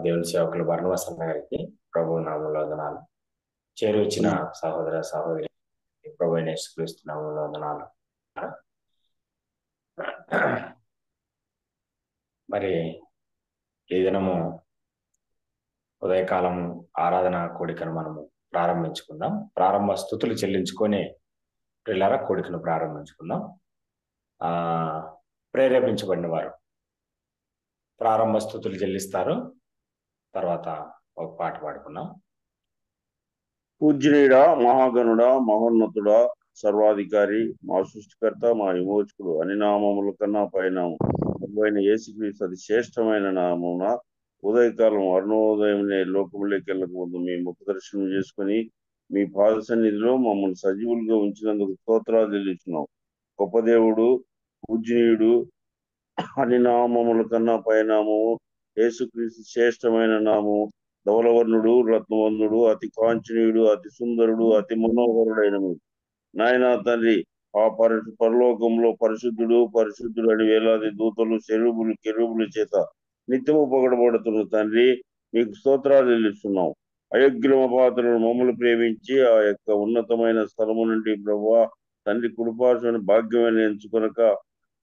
దేవుని సేవకులు బర్ణవసన్న గారికి ప్రభు నామంలో వందనాలు. చేరి వచ్చిన సహోదర సహోదరి ప్రభు యేసుక్రీస్తు నామంలో వందనాలు. మరి ఈ దినము ఉదయకాలం ఆరాధన కోడికను మనము ప్రారంభించుకుందాం. ప్రారంభ స్థుతులు చెల్లించుకొని పిల్లల కోడికను ప్రారంభించుకుందాం. ప్రేరేపించబడిన వారు ప్రారంభ స్థుతులు చెల్లిస్తారు. తర్వాత ఒక పాట పాడుకున్నాం. పూజ్యుడా, మహాగణుడా, మహోన్నతుడా, సర్వాధికారి, మా సృష్టికర్త, మా విమోచకుడు అని నామముల కన్నా పైన యేసుక్రీస్తు అతి శ్రేష్టమైన నామమున ఉదయకాలం అరుణోదయంనే లోకములోకి వెళ్ళక ముందు మీ ముఖ దర్శనం చేసుకుని మీ పాద సన్నిధిలో మమ్మల్ని సజీవులుగా ఉంచినందుకు స్తోత్రాలు చెల్లించున్నాం. గొప్ప దేవుడు, పూజ్యుడు అని నామముల కన్నా పైనామము యేసుక్రీస్తు శ్రేష్టమైన నామము, ధవలవర్ణుడు, రత్నవర్ణుడు, అతి కాంచనీయుడు, అతి సుందరుడు, అతి మనోహరుడైన నాయనా తండ్రి, ఆ పరలోకంలో పరిశుద్ధుడు పరిశుద్ధుడు అని వేలాది దూతలు కెరూబుల చేత నిత్యము పొగడబడుతున్న తండ్రి, మీకు స్తోత్రాలు చెల్లిస్తున్నాం. అయోగ్యుల పాత్రను మమ్మల్ని ప్రేమించి ఆ యొక్క ఉన్నతమైన స్థలము నుండి ప్రభువా తండ్రి కుడిపార్శ్వని భాగ్యమైన ఎంచుకొనక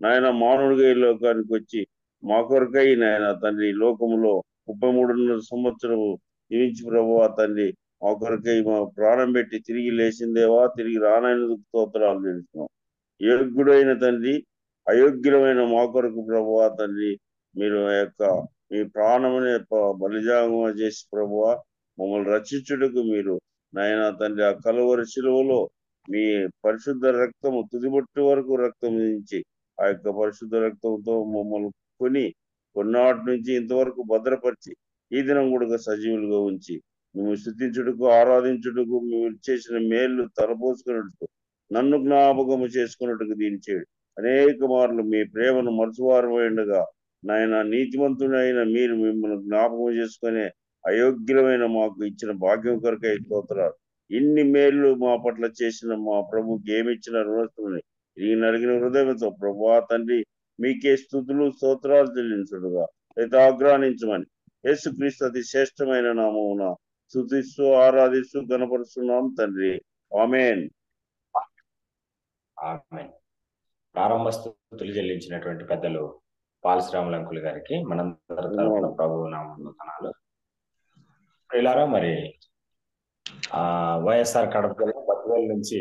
నాయన మానవుడిగా ఈ లోకానికి వచ్చి మా కొరకై నాయన తండ్రి లోకములో 33.5 సంవత్సరము జీవించి ప్రభువా తండ్రి మా కొరకై మా ప్రాణం పెట్టి తిరిగి లేచిందేవా, తిరిగి రానైనందుకు స్తోత్రాలు తెలుస్తున్నాం. యోగ్యుడైన తండ్రి, అయోగ్యులమైన మా కొరకు ప్రభువా తండ్రి మీరు మీ ప్రాణమునే బలిజాగమ చేసి ప్రభువా మమ్మల్ని రక్షించుటకు మీరు నాయన తండ్రి ఆ కలువరి శిలువలో మీ పరిశుద్ధ రక్తము తుదిబొట్టు వరకు రక్తం నుంచి ఆ యొక్క పరిశుద్ధ రక్తంతో మమ్మల్ని కొన్నాటి నుంచి ఇంతవరకు భద్రపరిచి ఈ దినం కూడా సజీవులుగా ఉంచి మేము స్తుతించుటకు, ఆరాధించుటకు, మీరు చేసిన మేళ్లు తలపోసుకున్నట్టు నన్ను జ్ఞాపకము చేసుకున్నట్టుకు దీని చేయడు. అనేక మార్లు మీ ప్రేమను మరుచువారమైండగా నాయన నీతిమంతుడైన మీరు మిమ్మల్ని జ్ఞాపకం చేసుకునే అయోగ్యులమైన మాకు ఇచ్చిన భాగ్యం కొరకై స్తోత్రాలు. ఇన్ని మేళ్లు మా పట్ల చేసిన మా ప్రభుకి ఏమిచ్చిన రుణస్తుని ఈ నలిగిన హృదయంతో ప్రభువా తండ్రి మీకే స్తుతులు స్తోత్రాలు చెల్లించుడుగా అయితే ఆగ్రహించమని యేసుక్రీస్తు అతి శ్రేష్టమైన నామమున స్తుతిస్తూ ఆరాధిస్తూ గణపరుస్తున్నాం తండ్రి. ఆమేన్. ప్రారంభ స్థుతులు చెల్లించినటువంటి పెద్దలు పాలశ్రాములు అంకుల్ గారికి మనందరి తరఫున ప్రభు నామములో వందనాలు. పిల్లారా, మరి వైఎస్ఆర్ కడప జిల్లా బద్వేలు నుంచి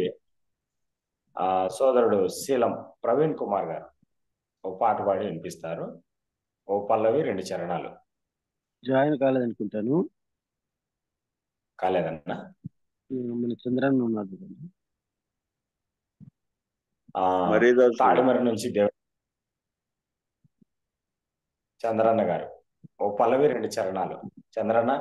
సోదరుడు శీలం ప్రవీణ్ కుమార్ గారు ఓ పాట పాడి వినిపిస్తారు. ఓ పల్లవి 2 చరణాలు. జాయిన్ కాలేదనుకుంటాను. కాలేదన్నా? మన చంద్రన్న ఉన్నారు. తాడిమరి నుంచి చంద్రన్న గారు ఓ పల్లవి 2 చరణాలు. చంద్రన్న.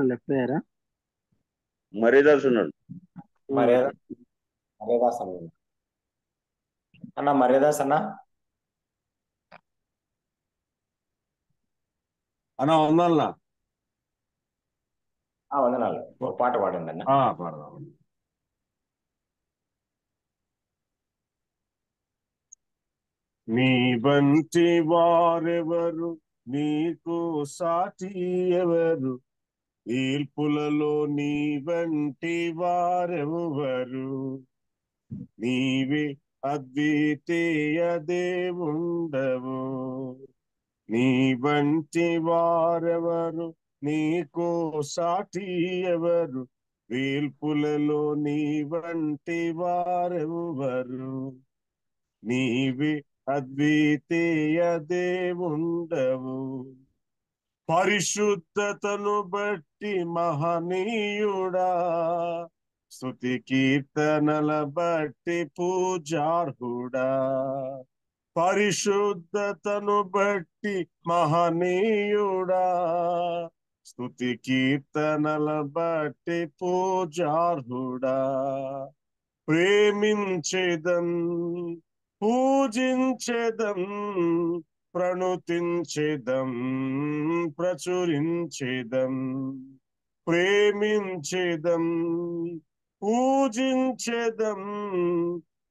లెఫ్ట్ అయ్యారా? మరేదాస్ ఉన్నాడు. మరేదాస్ అన్న మరేదాస్ అన్న వందనాలన్నా. వందనాలు. ఒక పాట పాడండి అన్న. పాడదాం. నీ వంటి వారెవరు, నీకు సాటి ఎవరు, ఈల్పులలో నీ వంటి వారెవరు, నీవే అద్వితీయ దేవుండవు. నీ వంటి వారెవరు, నీకు సాటి ఎవరు, వీల్పులలో నీ వంటి వారెవరు, నీవే అద్వితీయ దేవుండవు. పరిశుద్ధతను బట్టి మహనీయుడా, స్తుతి కీర్తనల బట్టి పూజార్హుడా. పరిశుద్ధతను బట్టి మహనీయుడా, స్తుతి కీర్తనల బట్టి పూజార్హుడా. ప్రేమించేదం పూజించేదం ప్రణుతించేదం ప్రచురించేదం ప్రేమించేదం పూజించేదం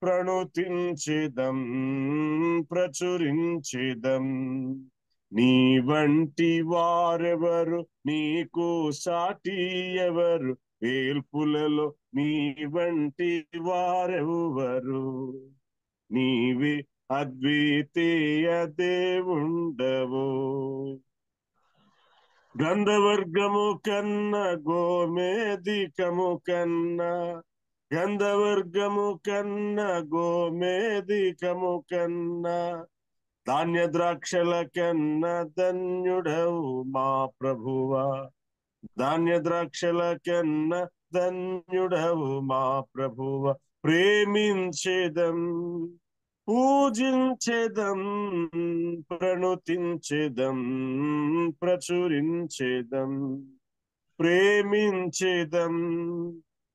ప్రణుతించేదం ప్రచురించేదం నీ వంటి వారెవరు నీకు సాటి ఎవరు వేల్పులలో నీ వంటి వారెవరు నీవే అద్వితీయ దేవుండవు గంధవర్గము కన్నా గోమేధికము కన్నా గంధవర్గము కన్నా గోమేధికము కన్నా ధాన్య ద్రాక్షల కన్నా ధన్యుడవు మా ప్రభువా ధాన్య ద్రాక్షల కన్నా ధన్యుడవు మా ప్రభువా ప్రేమించేదం పూజించేదం ప్రణుతించేదం ప్రచురించేదం ప్రేమించేదం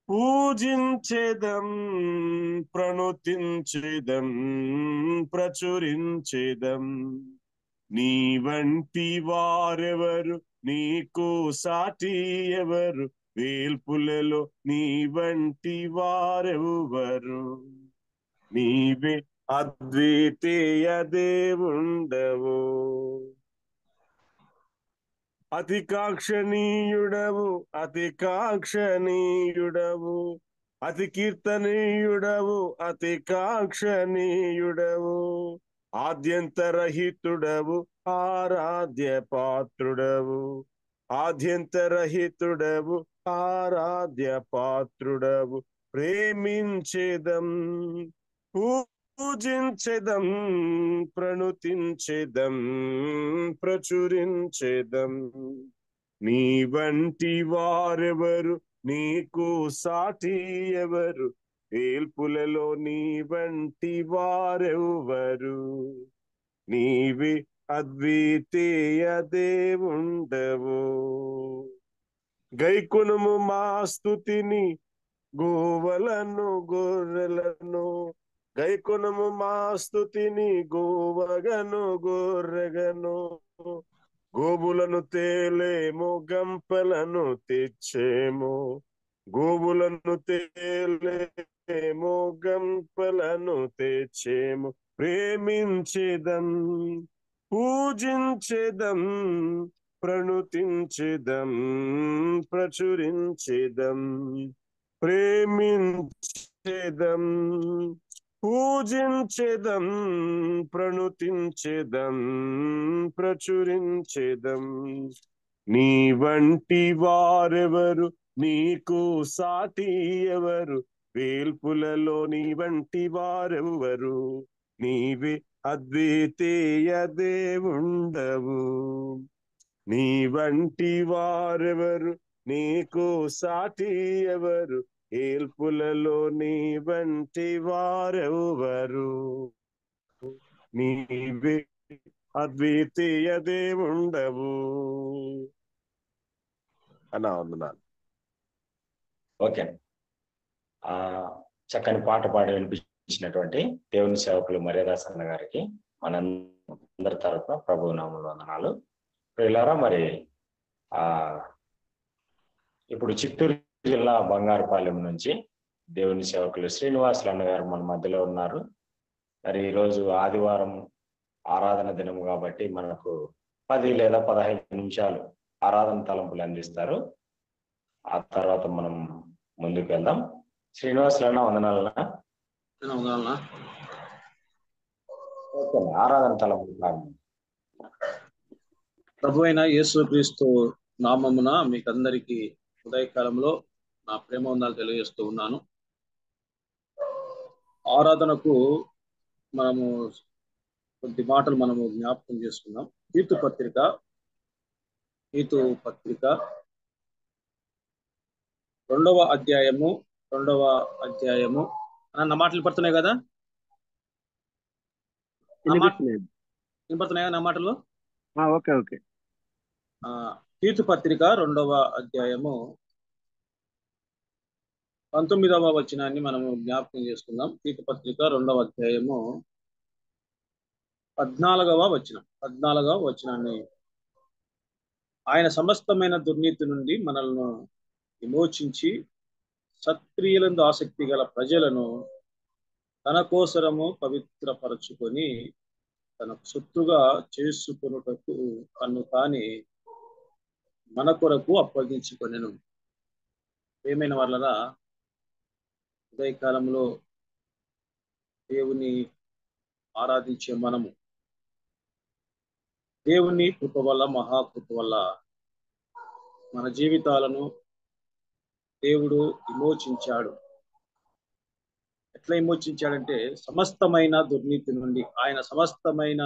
పూజించేదం ప్రణుతించేదం ప్రచురించేదం నీ వంటి వారెవరు నీకు సాటి ఎవరు వేల్పులలో నీ వంటి వారెవరు నీవే అద్వితీయ దేవుండవు అతి కాక్షణీయుడవు అతి కాక్షణీయుడవు అతి కీర్తనీయుడవు అతి కాక్షణీయుడవు ఆద్యంతరహితుడవు ఆరాధ్య పాత్రుడవు ఆద్యంతరహితుడవు ఆరాధ్య పాత్రుడవు ప్రేమించేదం పూజించేదం ప్రణుతించేదం ప్రచురించేదం నీ వంటి వారెవరు నీకు సాటి ఎవరు వేల్పులలో నీ వంటి వారెవరు నీవే అద్వితీయ దేవుండవు గైకొనుము మా స్తుతిని గోవలను గొర్రెలను గైకొనుము మా స్తుతిని గోవగను గొర్రెగను గోవులను తేలేము గంపలను తెచ్చేము గోవులను తేలేము గంపలను తెచ్చేము ప్రేమించేదం పూజించేదం ప్రణుతించేదం ప్రచురించేదం ప్రేమించేదం పూజించేదం ప్రణుతించేదం ప్రచురించేదం నీ వంటి వారెవరు నీకు సాటి ఎవరు వేల్పులలో నీ వంటి వారెవరు నీవే అద్వితీయ దేవుండవు నీ వంటి వారెవరు నీకు సాటి ఎవరు ఏల్పులలో నీ వంటి వారెవరు నీవే అద్వితీయ దేవుండవు అన్నా వందనాలు. ఓకే, చక్కని పాట పాడి వినిపించినటువంటి దేవుని సేవకులు మర్యాదాస్ అన్న గారికి మనందరి తరఫున ప్రభువు నామములో వందనాలు. ప్రియులారా, మరి ఇప్పుడు చిత్తూరు జిల్లా బంగారుపాలెం నుంచి దేవుని సేవకులు శ్రీనివాసులు అన్న గారు మన మధ్యలో ఉన్నారు. మరి ఈరోజు ఆదివారం ఆరాధన దినం కాబట్టి మనకు 10 లేదా 15 నిమిషాలు ఆరాధన తలంపులు అందిస్తారు. ఆ తర్వాత మనం ముందుకు వెళ్దాం. శ్రీనివాసులు అన్న వందనాలన్నా. ఓకే, ఆరాధన తలంపులు ప్రభు అయిన యేసుక్రీస్తు నామమున మీకు అందరికీ ఉదయకాలంలో నా ప్రేమ వందనాలు తెలియజేస్తూ ఉన్నాను. ఆరాధనకు మనము కొద్ది మాటలు మనము జ్ఞాపకం చేసుకున్నాం. తీతు పత్రిక 2వ అధ్యాయము నా మాటలు పడుతున్నాయి కదా? వినపడుతున్నాయా నా మాటలు? Okay okay. తీతు పత్రిక 2వ అధ్యాయము 19వ వచనాన్ని మనము జ్ఞాపకం చేసుకుందాం. తీతు పత్రిక 2వ అధ్యాయము 14వ వచనాన్ని, ఆయన సమస్తమైన దుర్నీతి నుండి మనల్ని విమోచించి సత్క్రియలందు ఆసక్తి గల ప్రజలను తన కోసరము పవిత్రపరచుకొని తనకు సొత్తుగా చేసుకొనుటకు తన్ను తానే మన కొరకు అప్పగించుకొనెను. ఏమైన వాళ్ళరా, ఉదయకాలంలో దేవుని ఆరాధించే మనము దేవుని కృప వల్ల, మహాకృప వల్ల మన జీవితాలను దేవుడు విమోచించాడు. ఎట్లా విమోచించాడంటే సమస్తమైన దుర్నీతి నుండి, ఆయన సమస్తమైన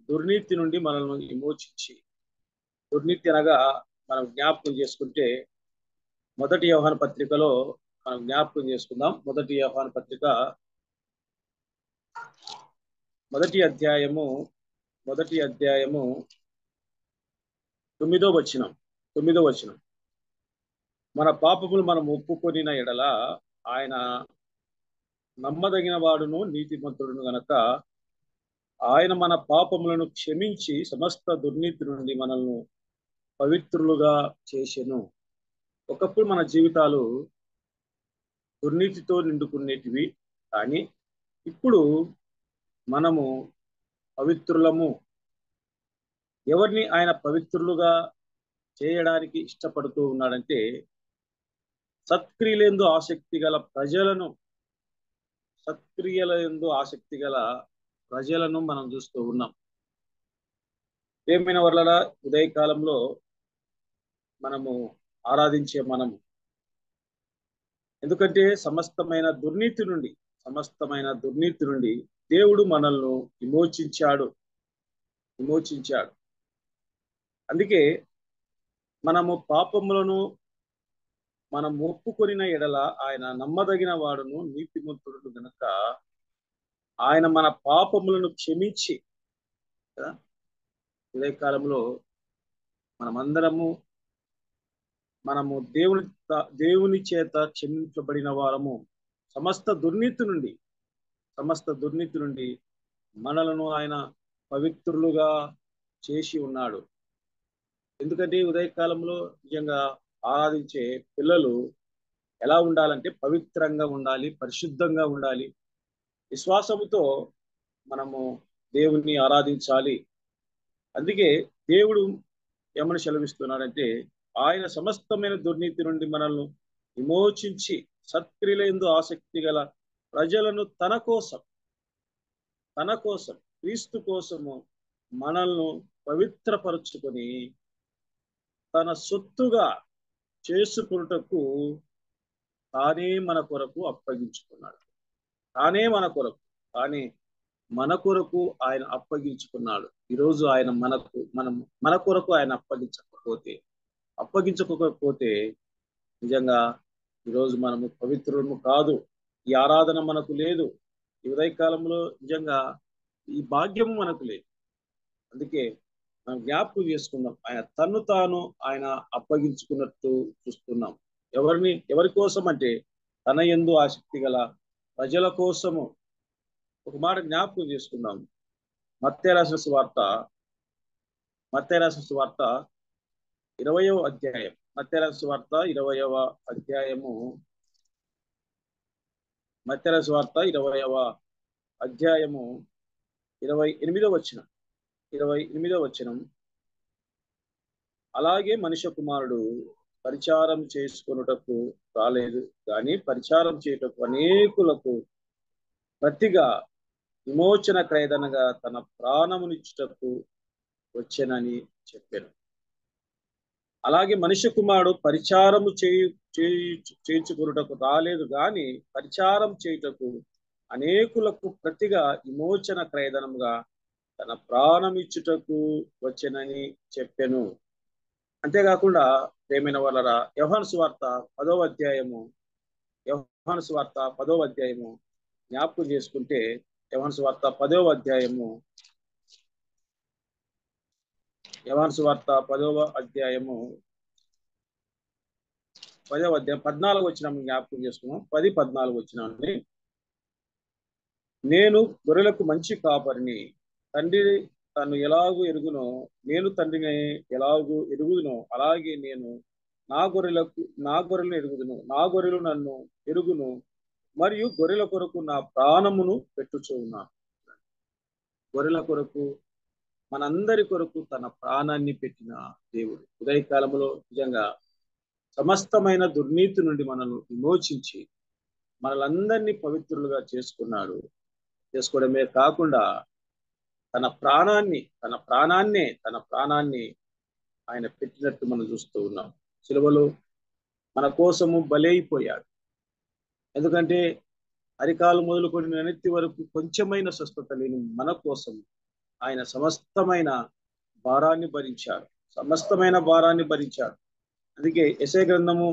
దుర్నీతి నుండి మనల్ని విమోచించి, దుర్నీతి అనగా మనం జ్ఞాపకం చేసుకుంటే మొదటి యోహాను పత్రికలో మనం జ్ఞాపకం చేసుకుందాం. మొదటి యోహాను పత్రిక మొదటి అధ్యాయము 9వ వచనం. మన పాపములు మనం ఒప్పుకొనిన ఎడల ఆయన నమ్మదగిన వాడును నీతిమంతుడును గనక ఆయన మన పాపములను క్షమించి సమస్త దుర్నీతి నుండి మనల్ని పవిత్రులుగా చేసెను. ఒకప్పుడు మన జీవితాలు దుర్నీతితో నిండుకునేటివి, కానీ ఇప్పుడు మనము పవిత్రులము. ఎవరిని ఆయన పవిత్రులుగా చేయడానికి ఇష్టపడుతూ ఉన్నాడంటే సత్క్రియలందు ఆసక్తి గల ప్రజలను మనం చూస్తూ ఉన్నాం. ఏమైనా వల్ల ఉదయకాలంలో మనము ఆరాధించే మనము, ఎందుకంటే సమస్తమైన దుర్నీతి నుండి దేవుడు మనల్ని విమోచించాడు. అందుకే మనము పాపములను మనం ఒప్పుకొనిన ఎడల ఆయన నమ్మదగిన వాడును నీతిమంతుడు గనక ఆయన మన పాపములను క్షమించి, ఉదయకాలంలో మనము దేవుని చేత క్షమించబడిన వారము. సమస్త దుర్నీతి నుండి మనలను ఆయన పవిత్రులుగా చేసి ఉన్నాడు. ఎందుకంటే ఉదయకాలంలో నిజంగా ఆరాధించే పిల్లలు ఎలా ఉండాలంటే పవిత్రంగా ఉండాలి, పరిశుద్ధంగా ఉండాలి. విశ్వాసముతో మనము దేవుణ్ణి ఆరాధించాలి. అందుకే దేవుడు ఏమని సెలవిస్తున్నాడంటే ఆయన సమస్తమైన దుర్నీతి నుండి మనల్ని విమోచించి సత్క్రియలందు ఆసక్తి గల ప్రజలను తన కోసం క్రీస్తు కోసము మనల్ని పవిత్రపరచుకొని తన సొత్తుగా చేసుకున్నటకు తానే మన కొరకు అప్పగించుకున్నాడు. మన కొరకు ఆయన అప్పగించుకున్నాడు. ఈరోజు ఆయన మన కొరకు ఆయన అప్పగించకపోతే నిజంగా ఈరోజు మనము పవిత్రులము కాదు. ఈ ఆరాధన మనకు లేదు. ఈ ఉదయకాలంలో నిజంగా ఈ భాగ్యము మనకు లేదు. అందుకే మనం జ్ఞాపకం చేసుకుందాం, ఆయన తన్ను తాను ఆయన అప్పగించుకున్నట్టు చూస్తున్నాం. ఎవరి కోసం అంటే తన యందు ఆసక్తి గల ప్రజల కోసము. ఒక మాట జ్ఞాపకం చేసుకుందాం. మత్తయి రాసిన సువార్త 20వ అధ్యాయం. మత్తయి రాసిన సువార్త 20వ అధ్యాయము 28వ వచనం. అలాగే మనుష్య కుమారుడు పరిచారం చేసుకొనుటకు రాలేదు, కానీ పరిచారం చేయుటకు అనేకులకు ప్రతిగా విమోచన క్రయదనగా తన ప్రాణమునిచ్చుటకు వచ్చెనని చెప్పాను. అలాగే మనుష్య కుమారుడు పరిచారము చేయించుకొనుటకు రాలేదు, కానీ పరిచారం చేయుటకు అనేకులకు ప్రతిగా విమోచన క్రయదనముగా తన ప్రాణమిచ్చుటకు వచ్చెనని చెప్పెను. అంతేకాకుండా ప్రేమైన వాళ్ళరా, యోహాను సువార్త 10వ అధ్యాయము జ్ఞాపకం చేసుకుంటే, యోహాను సువార్త 10వ అధ్యాయము 14వ వచనం జ్ఞాపకం చేసుకున్నాం. 10-14 వచనాన్ని, నేను గొర్రెలకు మంచి కాపరిని, తండ్రి తను ఎలాగూ ఎరుగునో, నేను తండ్రిని ఎలాగూ ఎరుగుదునో, అలాగే నేను నా గొర్రెలను ఎరుగుదును. నా గొర్రెలు నన్ను ఎరుగును, మరియు గొర్రెల కొరకు నా ప్రాణమును పెట్టుచూ ఉన్నాను. గొర్రెల కొరకు, మనందరి కొరకు తన ప్రాణాన్ని పెట్టిన దేవుడు. ఉదయకాలంలో నిజంగా సమస్తమైన దుర్నీతి నుండి మనల్ని విమోచించి మనలందరినీ పవిత్రులుగా చేసుకోవడమే కాకుండా తన ప్రాణాన్ని ఆయన పెట్టినట్టు మనం చూస్తూ ఉన్నాం. సిలువలో మన కోసము బలైపోయాడు. ఎందుకంటే అరికాలు మొదలుకొని నెత్తి వరకు కొంచెమైన స్వస్థత లేని మన కోసం ఆయన సమస్తమైన భారాన్ని భరించాడు. అందుకే యెషయా గ్రంథము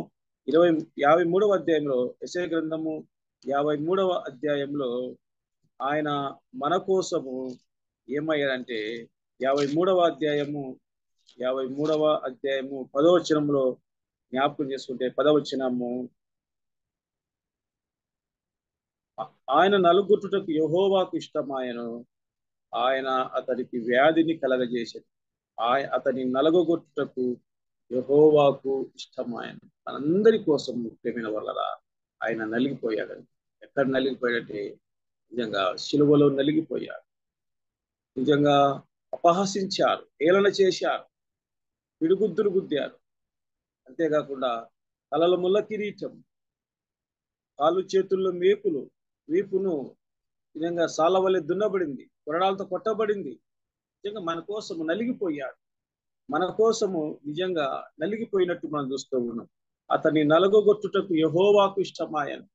53వ అధ్యాయంలో, యెషయా గ్రంథము 53వ అధ్యాయంలో ఆయన మన కోసము ఏమయ్యాడంటే 53వ అధ్యాయము 10వ వచనంలో జ్ఞాపకం చేసుకుంటే 10వ వచనము, ఆయన నలుగుట్టుటకు యెహోవాకు ఇష్టమాయను, ఆయన అతడికి వ్యాధిని కలగజేసేది. అతని నలగొట్టుటకు యెహోవాకు ఇష్టమాయను. మనందరి కోసం ప్రేమైన వల్ల ఆయన నలిగిపోయాడు. ఎక్కడ నలిగిపోయాడంటే నిజంగా సిలువలో నలిగిపోయాడు. నిజంగా అపహసించారు, ఏలన చేశారు, పిడుగుద్దులు గుద్దారు. అంతేకాకుండా తలలో ముళ్ళ కిరీటం, కాళ్ళు చేతుల్లో మేకులు, వీపును నిజంగా సాలవలె దున్నబడింది, కొరడాలతో కొట్టబడింది. నిజంగా మన కోసము నలిగిపోయాడు. మన కోసము నిజంగా నలిగిపోయినట్టు మనం చూస్తూ ఉన్నాం. అతన్ని నలగొట్టుటకు యెహోవాకు ఇష్టమాయను.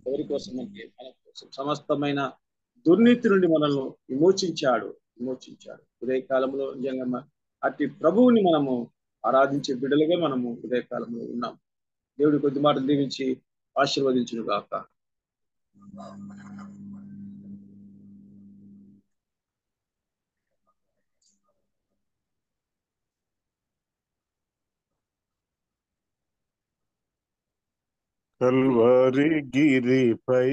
ఎవరి కోసం అంటే మన కోసం సమస్తమైన దుర్నీతి నుండి మనల్ని విమోచించాడు. ఉదయకాలంలో నిజంగా అట్టి ప్రభువుని మనము ఆరాధించే బిడ్డలుగా మనము ఉదయకాలంలో ఉన్నాం. దేవుడి కొద్ది మాటలు దీవించి ఆశీర్వదించును గాక. కల్వరి గిరిపై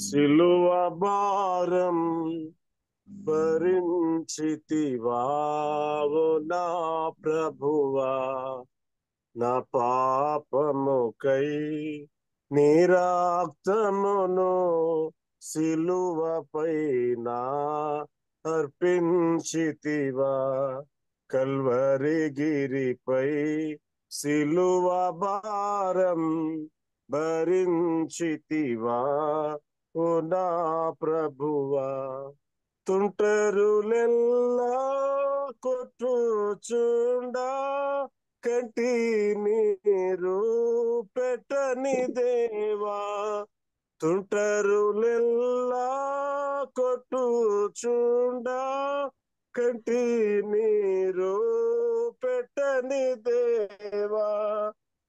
సిలువ భారం భరించితివా ఓ నా ప్రభువా, నా పాపముకై నీ రక్తమును సిలువపైన అర్పించితివా. కల్వరి గిరిపై సిలువ భారం భరించితివా ఓ నా ప్రభువా, తుంటరులెల్లా కొట్టుచుండా కంటి నీరు పెట్టని దేవా, తుంటరులెల్లా కొట్టుచుండా కంటి నీరు పెట్టని దేవా,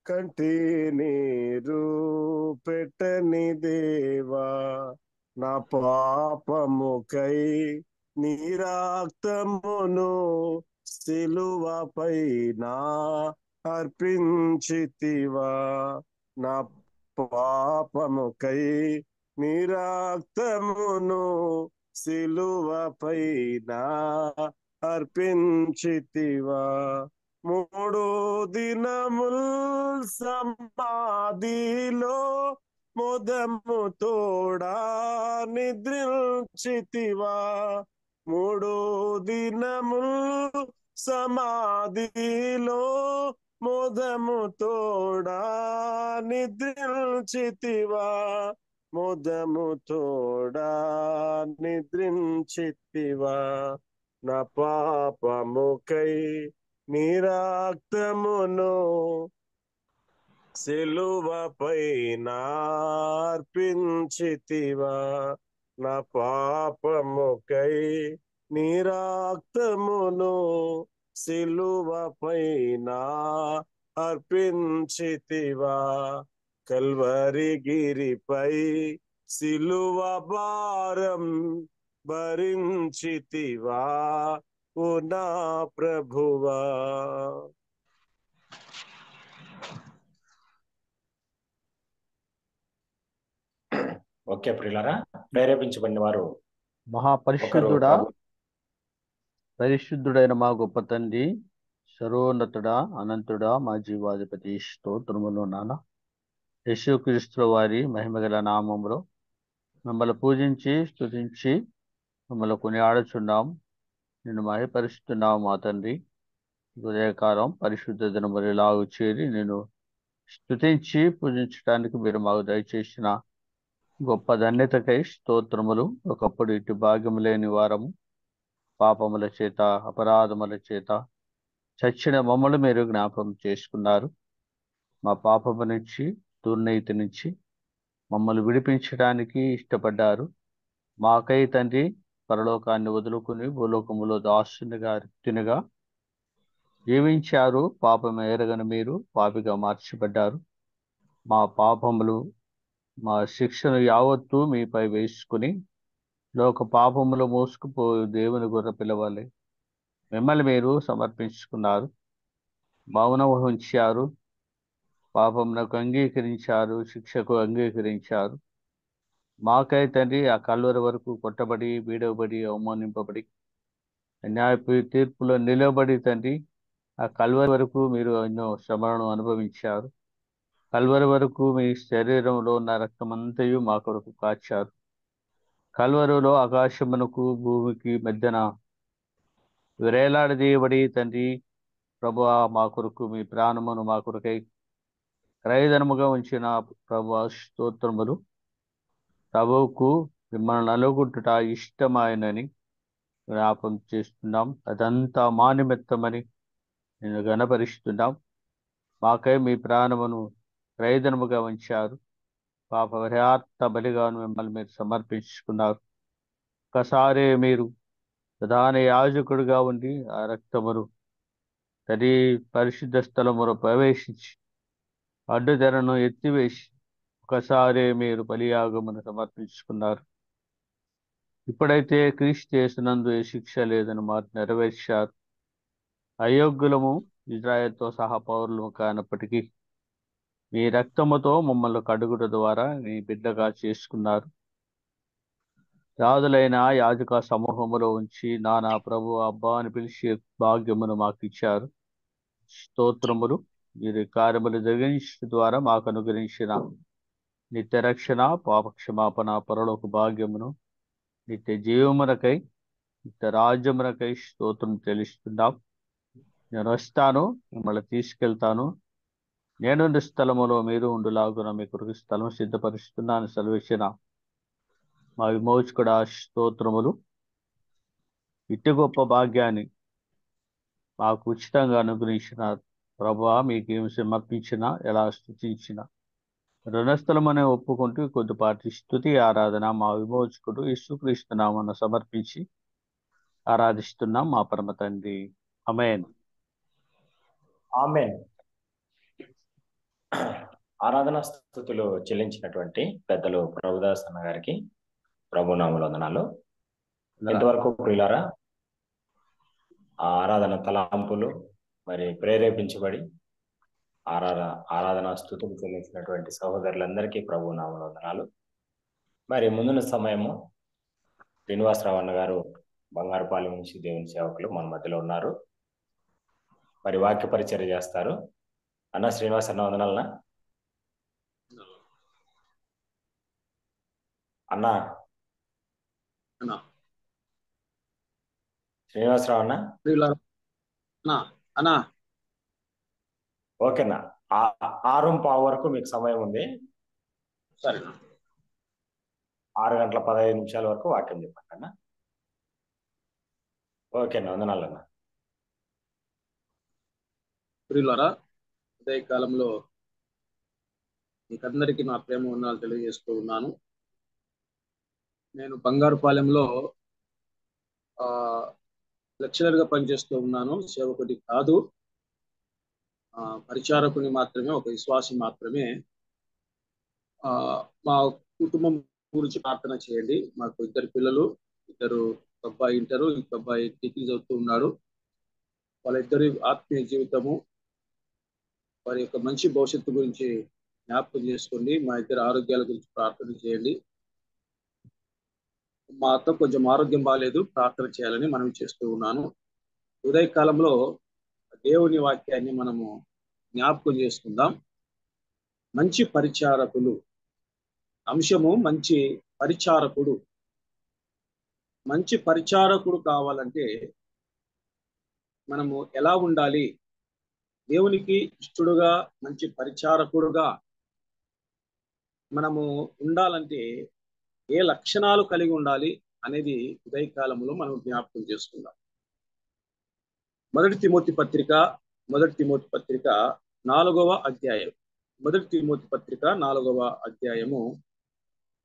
కంటి నీరు పెట్టని దేవా, నా పాపముకై నీ రక్తమును సిలువపైన అర్పించితివా. నా పాపముకై నీ రక్తమును సిలువపైన అర్పించితివా. 3 దినముల్ సమాధిలో మోదము తోడా నిద్రించితివా. 3 దినముల్ సమాధిలో మోదము తోడా నిద్రించితివా. మోదము తోడా నిద్రించితివా. నా పాపముకై నీ రక్తమును సిలువపైన అర్పించితివా. నా పాపముకై నీ రక్తమును సిలువపైన అర్పించితివా. కల్వరి గిరిపై సిలువ భారం భరించితివా ఓ నా ప్రభువా. ఓకే ప్రియులారా, ప్రేరేపించబడిన వారు మహాపరిశుద్ధుడా, ప్రభు పరిశుద్ధుడైన మా గొప్ప తండ్రి, సర్వోన్నతుడా, అనంతుడా, మా జీవాధిపతి, స్తోత్రములు నాన్న. యేసుక్రీస్తుల వారి మహిమగల నామములో మిమ్మల్ని పూజించి స్తుతించి మిమ్మల్ని కొనియాడుచున్నాం. నిన్ను మహిమపరుస్తున్నాం మా తండ్రి. ఉదయకాలం పరిశుద్ధ దినములు ఇలాగు చేరి నేను స్తుతించి పూజించడానికి మీరు మాకు దయచేసిన గొప్ప ధన్యతకై స్తోత్రములు. ఒకప్పుడు ఇటు భాగ్యము లేని వారము, పాపముల చేత అపరాధముల చేత చచ్చిన మమ్మల్ని మీరు జ్ఞాపకం చేసుకున్నారు. మా పాపము నుంచి, దుర్నీతి నుంచి మమ్మల్ని విడిపించడానికి ఇష్టపడ్డారు. మాకై తండ్రి పరలోకాన్ని వదులుకుని భూలోకములో దాసునిగా రిక్తునిగా జీవించారు. పాపం ఎరగని మీరు పాపిగా మార్చబడ్డారు. మా పాపములు, మా శిక్షను యావత్తు మీపై వేసుకుని లోక పాపములు మోసుకుపోయి దేవుని గొర్రె పిలవాలి మిమ్మల్ని మీరు సమర్పించుకున్నారు. మౌనం వహించారు. పాపమునకు అంగీకరించారు, శిక్షకు అంగీకరించారు. మాకై తండ్రి ఆ కల్వరి వరకు కొట్టబడి, బీడవబడి, అవమానింపబడి, న్యాయపు తీర్పులో నిలబడి తండ్రి ఆ కల్వరి వరకు మీరు ఎన్నో శ్రమలను అనుభవించారు. కల్వరి వరకు మీ శరీరంలో ఉన్న రక్తమంతయు మా కొరకు కాచారు. కల్వరిలో ఆకాశమునకు భూమికి మధ్యన వేలాడదీయబడి తండ్రి ప్రభువా మా కొరకు మీ ప్రాణమును మా కొరకై క్రయధనముగా ఉంచిన ప్రభువా స్తోత్రములు. ప్రభువుకు మిమ్మల్ని నలుగుట్టుట ఇష్టమాయనని జ్ఞాపం చేస్తున్నాం. అదంతా మా నిమిత్తమని నేను గణపరుస్తున్నాం. మాకై మీ ప్రాణమును క్రయధనముగా ఉంచారు. పాప పరిహార్థ బలిగాను మిమ్మల్ని మీరు సమర్పించుకున్నారు. ఒకసారి మీరు ప్రధాన యాజకుడిగా ఉండి ఆ రక్తమును తది పరిశుద్ధ స్థలములో ప్రవేశించి అడ్డుతెరను ఎత్తివేసి ఒకసారి మీరు బలియాగమును సమర్పించుకున్నారు. ఇప్పుడైతే క్రీస్తు యేసునందు ఏ శిక్ష లేదని మాట నెరవేర్చారు. అయోగ్యులము, ఇజ్రాయెల్తో సహా పౌరులము కానప్పటికీ మీ రక్తముతో మమ్మల్ని కడుగుట ద్వారా మీ బిడ్డగా చేసుకున్నారు. రాజులైన యాజక సమూహములో ఉంచి నానా ప్రభు అబ్బా అని పిలిచే భాగ్యమును మాకు ఇచ్చారు. స్తోత్రములు. మీరు కార్యములు జరిగించడం ద్వారా మాకు అనుగ్రహించిన నిత్య రక్షణ, పాపక్షమాపణ, పరలోక భాగ్యమును, నిత్య జీవమునకై, నిత్య రాజ్యమునకై స్తోత్రం చెల్లిస్తున్నాం. నేను వస్తాను, మిమ్మల్ని తీసుకెళ్తాను. నేనుండి స్థలములో మీరు ఉండులాగున మీ కొరకు స్థలం సిద్ధపరుస్తున్నాను సెలవిచ్చిన మా విమోచకుడా స్తోత్రములు. ఇట్టి గొప్ప భాగ్యాన్ని మాకు ఉచితంగా అనుగ్రహించిన ప్రభువా మీకేమి సమర్పించినా ఎలా స్తుతించిన రుణస్థలమనే ఒప్పుకుంటూ కొద్దిపాటి స్తుతి ఆరాధన మా విమోచకుడు యేసుక్రీస్తు నామమున సమర్పించి ఆరాధిస్తున్నాం మా పరమ తండ్రి. ఆమేన్. ఆమేన్. ఆరాధన స్తుతులు చెల్లించినటువంటి పెద్దలు ప్రభుదాస్ అన్న గారికి ప్రభునామముల వందనాలు. ఇంతవరకు ప్రియులారా ఆ ఆరాధన తలాంపులు మరి ప్రేరేపించబడి ఆరాధన స్తుతులు చెల్లించినటువంటి సహోదరులందరికీ ప్రభునామముల వందనాలు. మరి ముందున్న సమయము శ్రీనివాసరావు అన్న గారు బంగారుపాలెం నుంచి దేవుని సేవకులు మన మధ్యలో ఉన్నారు. మరి వాక్య పరిచర్య చేస్తారు. అన్న శ్రీనివాస్ అన్న వందనాలన్నా. అన్నా శ్రీనివాసరావు అన్న ఓకేనా? 6:15 వరకు మీకు సమయం ఉంది. సరేనా? 6:15 వరకు వాక్యం చెప్పండి అన్న. ఓకేనా? వందనాలన్నా. ప్రియులారా, ఉదయ కాలంలో మీకందరికీ నా ప్రేమ వందనాలు తెలియజేస్తూ ఉన్నాను. నేను బంగారుపాలెంలో లెక్చరర్గా పనిచేస్తూ ఉన్నాను. సేవకుడి కాదు, పరిచారకుని మాత్రమే, ఒక విశ్వాసి మాత్రమే. మా కుటుంబం గురించి ప్రార్థన చేయండి. మాకు 2 పిల్లలు, ఒక అబ్బాయి ఇంటరు, ఇంకొక అబ్బాయి డిగ్రీ చదువుతూ ఉన్నాడు. వాళ్ళిద్దరి ఆత్మీయ జీవితము, వారి యొక్క మంచి భవిష్యత్తు గురించి జ్ఞాపకం చేసుకోండి. మా ఇద్దరి ఆరోగ్యాల గురించి ప్రార్థన చేయండి. మా అత్త కొంచెం ఆరోగ్యం బాగాలేదు, ప్రార్థన చేయాలని మనం చేస్తూ ఉన్నాను. ఉదయకాలంలో దేవుని వాక్యాన్ని మనము జ్ఞాపకం చేసుకుందాం. మంచి పరిచారకులు అంశము, మంచి పరిచారకుడు. మంచి పరిచారకుడు కావాలంటే మనము ఎలా ఉండాలి, దేవునికి ఇష్టడుగా మంచి పరిచారకుడుగా మనము ఉండాలంటే ఏ లక్షణాలు కలిగి ఉండాలి అనేది ఉదయకాలంలో మనం జ్ఞాపకం చేసుకుందాం. మొదటి తిమోతి పత్రిక 4వ అధ్యాయం. మొదటి తిమోతి పత్రిక 4వ అధ్యాయము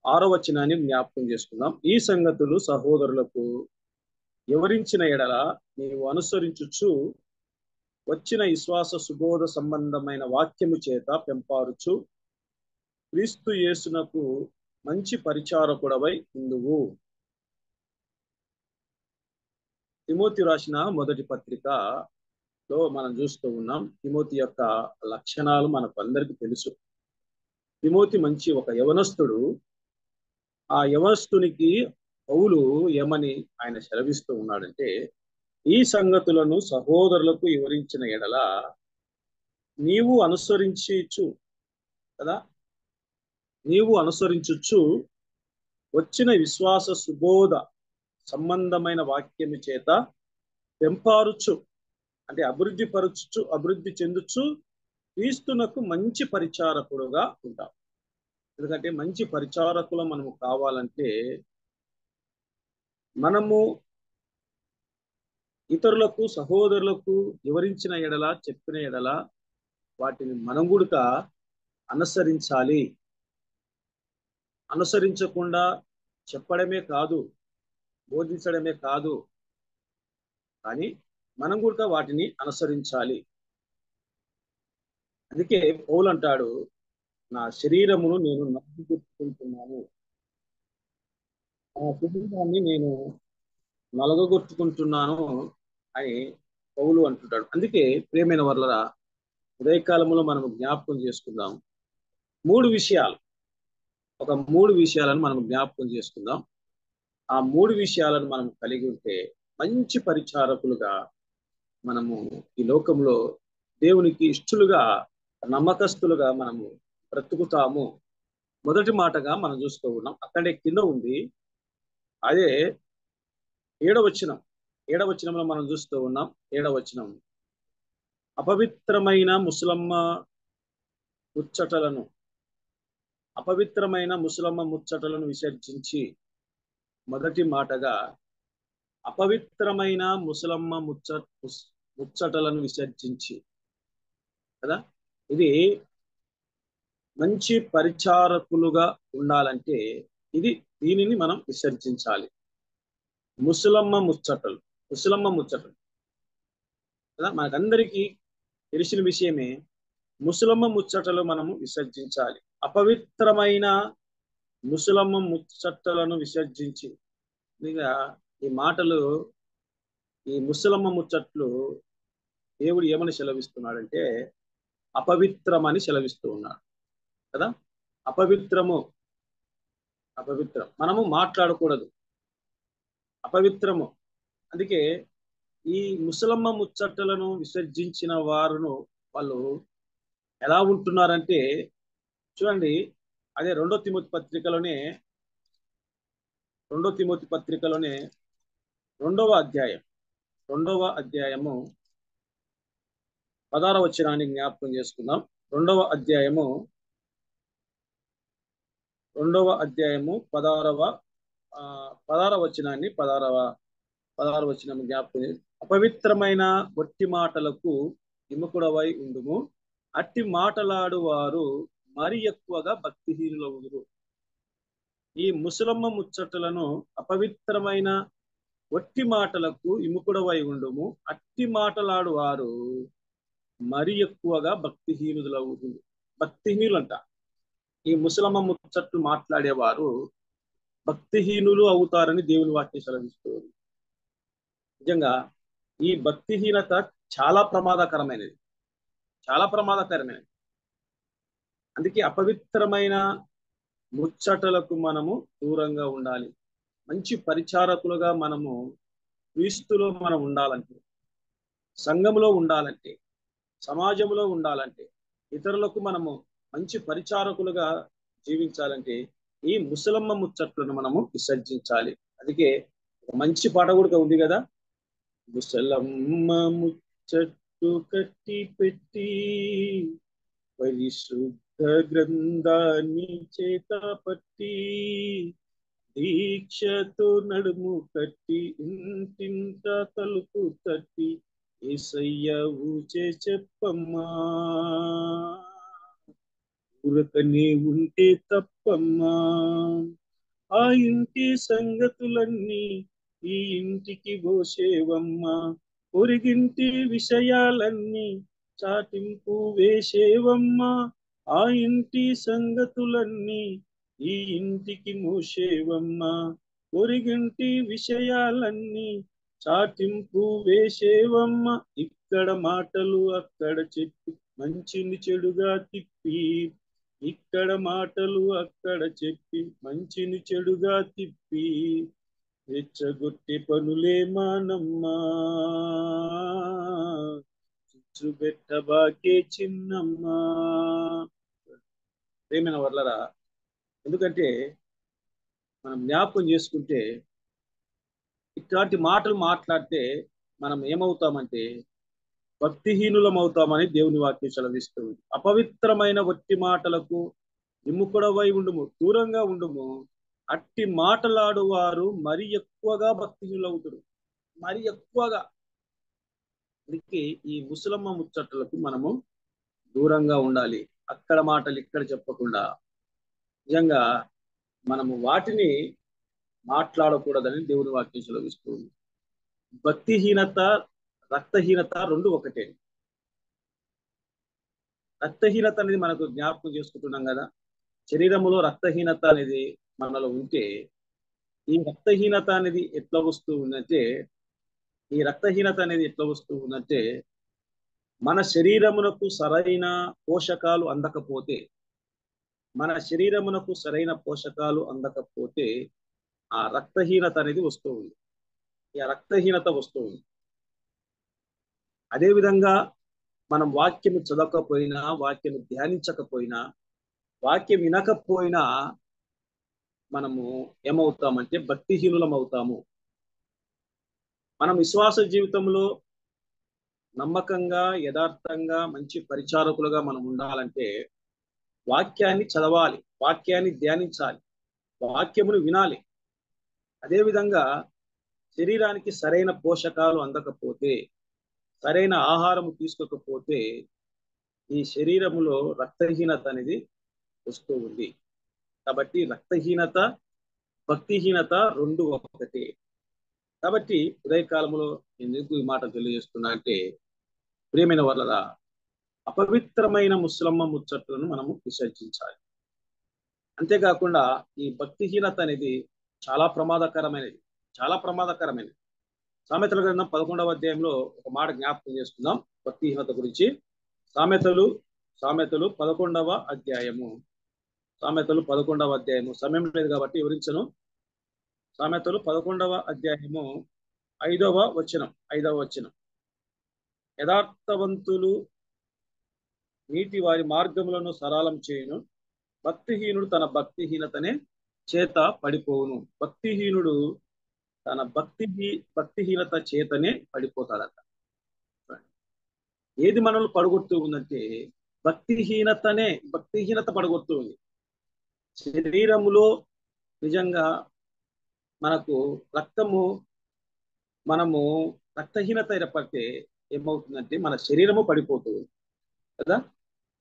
6వ వచనాన్ని జ్ఞాపకం చేసుకుందాం. ఈ సంగతులు సహోదరులకు వివరించిన ఎడల నీవు అనుసరించుచు వచ్చిన విశ్వాస సుబోధ సంబంధమైన వాక్యము చేత పెంపారుచు క్రీస్తు యేసునకు మంచి పరిచారకుడవై ఉండువు. తిమోతి రాసిన మొదటి పత్రికలో మనం చూస్తూ ఉన్నాం. తిమోతి యొక్క లక్షణాలు మనకు అందరికీ తెలుసు. తిమోతి మంచి ఒక యవనస్తుడు. ఆ యవనస్తునికి పౌలు ఏమని ఆయన సెలవిస్తూ ఉన్నాడంటే, ఈ సంగతులను సహోదరులకు వివరించిన ఎడల నీవు అనుసరించు కదా, నీవు అనుసరించుచు వచ్చిన విశ్వాస సుబోధ సంబంధమైన వాక్యము చేత పెంపారుచు, అంటే అభివృద్ధి చెందుచు క్రీస్తునకు మంచి పరిచారకుడుగా ఉంటాం. ఎందుకంటే మంచి పరిచారకులు మనము కావాలంటే మనము ఇతరులకు, సహోదరులకు వివరించిన ఎడల, చెప్పిన ఎడల వాటిని మనం కూడా అనుసరించాలి. అనుసరించకుండా చెప్పడమే కాదు, బోధించడమే కాదు, కానీ మనం కూడా వాటిని అనుసరించాలి. అందుకే పౌలు అంటాడు, నా శరీరమును నేను నలుగగొట్టుకుంటున్నాను, నా శరీరాన్ని నేను నలగగొట్టుకుంటున్నాను అని పౌలు అంటుంటాడు. అందుకే ప్రియమైన వర్లరా, ఉదయకాలంలో మనం జ్ఞాపకం చేసుకుందాం. 3 విషయాలను మనం జ్ఞాపకం చేసుకుందాం. ఆ 3 విషయాలను మనం కలిగి ఉంటే మంచి పరిచారకులుగా మనము ఈ లోకంలో దేవునికి ఇష్టలుగా, నమ్మకస్తులుగా మనము బ్రతుకుతాము. మొదటి మాటగా మనం చూస్తూ ఉన్నాం, అక్కడే కింద ఉంది, అదే 7వ వచనంలో మనం చూస్తూ ఉన్నాం. 7వ వచనం, అపవిత్రమైన ముసలమ్మ ముచ్చటలను విసర్జించి. మొదటి మాటగా అపవిత్రమైన ముసలమ్మ ముచ్చటలను విసర్జించి కదా. ఇది మంచి పరిచారకులుగా ఉండాలంటే దీనిని మనం విసర్జించాలి. ముసలమ్మ ముచ్చటలు కదా, మనకందరికీ తెలిసిన విషయమే. ముసలమ్మ ముచ్చటలు మనము విసర్జించాలి. అపవిత్రమైన ముసలమ్మ ముచ్చటలను విసర్జించి. ఈ మాటలు, ఈ ముసలమ్మ ముచ్చట్లు దేవుడు ఏమని సెలవిస్తున్నాడంటే అపవిత్రమని సెలవిస్తూ ఉన్నాడు కదా. అపవిత్రం మనము మాట్లాడకూడదు, అపవిత్రము. అందుకే ఈ ముసలమ్మ ముచ్చట్లను విసర్జించిన వాళ్ళు ఎలా ఉంటున్నారంటే చూడండి, అదే 2వ తిమోతి పత్రికలోనే 2వ అధ్యాయము 16వ వచనాన్ని జ్ఞాపకం చేసుకుందాం. 2వ అధ్యాయము 16వ వచనం జ్ఞాపకం. అపవిత్రమైన వట్టి మాటలకు విముఖుడవై ఉండుము, అట్టి మాటలాడు వారు మరి ఎక్కువగా భక్తిహీనులవుదురు. ఈ ముసలమ్మ ముచ్చటలను, అపవిత్రమైన వట్టి మాటలకు విముఖుడవై ఉండుము, అట్టి మాటలాడు వారు మరి ఎక్కువగా భక్తిహీనులవుదురు. భక్తిహీనులంట ఈ ముసలమ్మ ముచ్చట్లు మాట్లాడేవారు భక్తిహీనులు అవుతారని దేవుని వాక్యం సెలవిస్తుంది. నిజంగా ఈ భక్తిహీనత చాలా ప్రమాదకరమైనది. అందుకే అపవిత్రమైన ముచ్చటలకు మనము దూరంగా ఉండాలి. మంచి పరిచారకులుగా మనము క్రీస్తులో మనం ఉండాలంటే, సంఘంలో ఉండాలంటే, సమాజంలో ఉండాలంటే, ఇతరులకు మనము మంచి పరిచారకులుగా జీవించాలంటే ఈ ముసలమ్మ ముచ్చట్లను మనము విసర్జించాలి. అందుకే ఒక మంచి పాట కూడా ఉంది కదా, ముసలమ్మ ముచ్చట్టు కట్టి పెట్టి పరిశుద్ధ గ్రంథాన్ని చేత పట్టి దీక్షతో నడుము కట్టి ఇంటింట తలుపు తట్టి యేసయ్య ఊచే చెప్పమ్మా, ఊరకనే ఉంటే తప్పమ్మా, ఆ ఇంటి సంగతులన్నీ ఈ ఇంటికి పోసేవమ్మా, పొరిగింటి విషయాలన్నీ చాటింపు వేసేవమ్మా, ఆ ఇంటి సంగతులన్నీ ఈ ఇంటికి మోసేవమ్మా, పొరిగింటి విషయాలన్నీ చాటింపు వేసేవమ్మా, ఇక్కడ మాటలు అక్కడ చెప్పి మంచిని చెడుగా తిప్పి, ఇక్కడ మాటలు అక్కడ చెప్పి మంచిని చెడుగా తిప్పి రెచ్చగొట్టే పనులే మానమ్మా, చుచ్చుబెట్టబాకే చిన్నమ్మా. ప్రేమైన వర్లరా, ఎందుకంటే మనం జ్ఞాపకం చేసుకుంటే ఇట్లాంటి మాటలు మాట్లాడితే మనం ఏమవుతామంటే భక్తిహీనులం అవుతామని దేవుని వాక్యం సెలవిస్తుంది. అపవిత్రమైన వట్టి మాటలకు విముఖుడవై ఉండుము, దూరంగా ఉండుము. అట్టి మాటలాడు వారు మరి ఎక్కువగా భక్తిహీనులు అవుతారు, మరి ఎక్కువగా. అందుకే ఈ ముసలమ్మ ముచ్చట్లకు మనము దూరంగా ఉండాలి. అక్కడ మాటలు ఇక్కడ చెప్పకుండా నిజంగా మనము వాటిని మాట్లాడకూడదని దేవుని వాక్యం సెలవిస్తుంది. భక్తిహీనత, రక్తహీనత రెండు ఒకటే. రక్తహీనత అనేది మనకు జ్ఞాపకం చేసుకుంటున్నాం కదా, శరీరంలో రక్తహీనత అనేది మనలో ఉంటే ఈ రక్తహీనత అనేది ఎట్లా వస్తూ ఉందంటే మన శరీరమునకు సరైన పోషకాలు అందకపోతే, ఆ రక్తహీనత అనేది వస్తూ ఉంది. ఈ రక్తహీనత వస్తూ ఉంది. అదేవిధంగా మనం వాక్యము చదవకపోయినా, వాక్యము ధ్యానించకపోయినా, వాక్యం వినకపోయినా మనము ఏమవుతామంటే భక్తిహీనులం అవుతాము. మనం విశ్వాస జీవితంలో నమ్మకంగా, యథార్థంగా, మంచి పరిచారకులుగా మనం ఉండాలంటే వాక్యాన్ని చదవాలి, వాక్యాన్ని ధ్యానించాలి, వాక్యమును వినాలి. అదేవిధంగా శరీరానికి సరైన పోషకాలు అందకపోతే, సరైన ఆహారము తీసుకోకపోతే ఈ శరీరములో రక్తహీనత అనేది వస్తూ ఉంది. కాబట్టి రక్తహీనత, భక్తిహీనత రెండు ఒకటే. కాబట్టి ఉదయకాలంలో ఎందుకు ఈ మాట తెలియజేస్తున్నా అంటే, ప్రియమైన వాళ్ళ అపవిత్రమైన ముసలమ్మ ముచ్చట్లను మనము విసర్జించాలి. అంతేకాకుండా ఈ భక్తిహీనత అనేది చాలా ప్రమాదకరమైనది. సామెతల గ్రంథం 11వ అధ్యాయంలో ఒక మాట జ్ఞాపకం చేసుకుందాం భక్తిహీనత గురించి. సామెతలు 11వ అధ్యాయము, సమయం లేదు కాబట్టి వివరించను. సామెతలు 11వ అధ్యాయము 5వ వచనం. యథార్థవంతులు నీతి వారి మార్గములను సరళం చేయును, భక్తిహీనుడు తన భక్తిహీనతనే చేత పడిపోవును. భక్తిహీనుడు తన భక్తిహీనత చేతనే పడిపోతాడట. ఏది మనల్ని పడగొడుతూ ఉందంటే భక్తిహీనత పడగొడుతూ ఉంది. శరీరములో నిజంగా మనకు రక్తహీనత ఏర్పడితే ఏమవుతుందంటే మన శరీరము పడిపోతుంది కదా,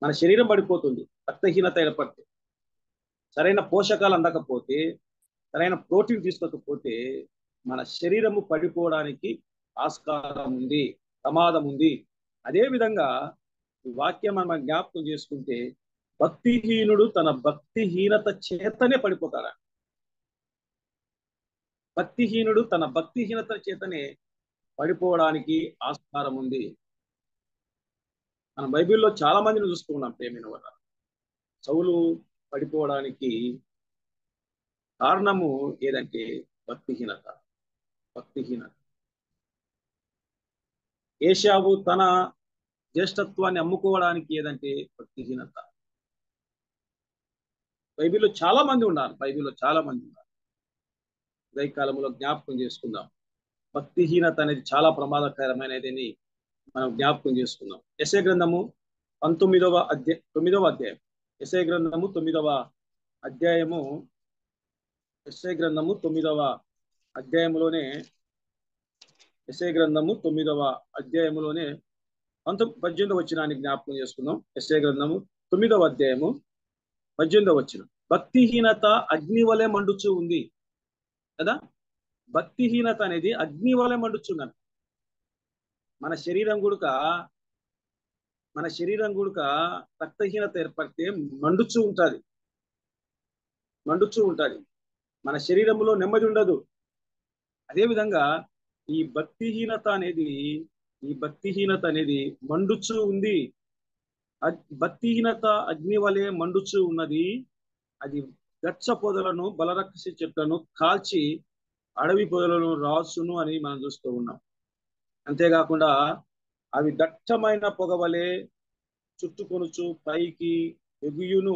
మన శరీరం పడిపోతుంది. రక్తహీనత ఏర్పడితే, సరైన పోషకాలు అందకపోతే, సరైన ప్రోటీన్ తీసుకోకపోతే మన శరీరము పడిపోవడానికి ఆస్కారం ఉంది, ప్రమాదం ఉంది. అదేవిధంగా ఈ వాక్యం మనం జ్ఞాపకం చేసుకుంటే భక్తిహీనుడు తన భక్తిహీనత చేతనే పడిపోతాడు. భక్తిహీనుడు తన భక్తిహీనత చేతనే పడిపోవడానికి ఆస్కారం ఉంది. మనం బైబిల్లో చాలా మందిని చూస్తూ ఉన్నాం ప్రేమైన వల్ల. సౌలు పడిపోవడానికి కారణము ఏదంటే భక్తిహీనత. భక్తిహీనత. ఏశావు తన జ్యేష్ఠత్వాన్ని అమ్ముకోవడానికి ఏదంటే భక్తిహీనత. బైబిల్లో చాలా మంది ఉన్నారు. ఉదయకాలంలో జ్ఞాపకం చేసుకుందాం. భక్తిహీనత అనేది చాలా ప్రమాదకరమైనదని మనం జ్ఞాపకం చేసుకుందాం. యెషయా గ్రంథము 9వ అధ్యాయం. యెషయా గ్రంథము 9వ అధ్యాయము. యెషయా గ్రంథము 9వ అధ్యాయంలోనే 18వ వచనాన్ని జ్ఞాపకం చేసుకుందాం. యెషయా గ్రంథము 9వ అధ్యాయము 18వ వచనం. భక్తిహీనత అగ్ని వలె మండుచూ ఉంది కదా. భక్తిహీనత అనేది అగ్ని వలె మండుచుందని. మన శరీరం గుడక రక్తహీనత ఏర్పడితే మండుచూ ఉంటుంది. మన శరీరంలో నెమ్మది ఉండదు. అదేవిధంగా ఈ భక్తిహీనత అనేది మండుచూ ఉంది. భక్తిహీనత అగ్ని వలె మండుచూ ఉన్నది. అది గచ్చ పొదలను, బలరక్ష చెట్లను కాల్చి అడవి పొదలను రాసును అని మనం చూస్తూ ఉన్నాం. అంతేకాకుండా అవి దట్టమైన పొగ వలె చుట్టుకొనుచు పైకి ఎగుయును.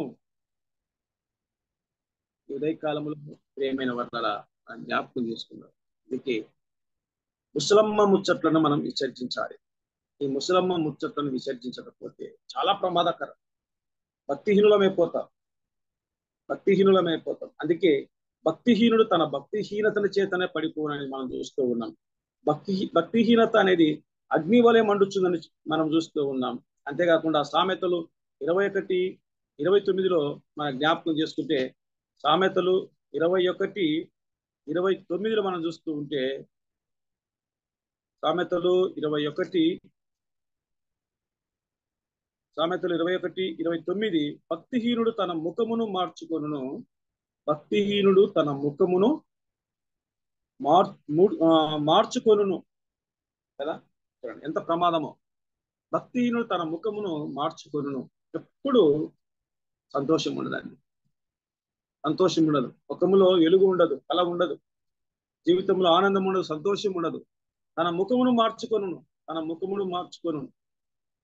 ఉదయకాలంలో ప్రియమైన వర్ణాల జ్ఞాపకం చేసుకున్నాం. అందుకే ముసలమ్మ ముచ్చట్లను మనం విసర్జించాలి. ఈ ముసలమ్మ ముచ్చట్లను విసర్జించకపోతే చాలా ప్రమాదకరం. భక్తిహీనులమైపోతాం. అందుకే భక్తిహీనుడు తన భక్తిహీనతల చేతనే పడిపోనని మనం చూస్తూ ఉన్నాం. భక్తిహీనత అనేది అగ్ని వలె మండుచుందని మనం చూస్తూ ఉన్నాం. అంతేకాకుండా సామెతలు 21:29లో మనం జ్ఞాపకం చేసుకుంటే, సామెతలు 21:29లో మనం చూస్తూ ఉంటే, సామెతలు 21:29 భక్తిహీనుడు తన ముఖమును మార్చుకొనును కదా. ఎంత ప్రమాదమో. భక్తిహీనుడు తన ముఖమును మార్చుకొనును. ఎప్పుడు సంతోషం ఉండదండి. ముఖములో వెలుగు ఉండదు, కళ ఉండదు, జీవితంలో ఆనందం ఉండదు, సంతోషం ఉండదు. తన ముఖమును మార్చుకొనును.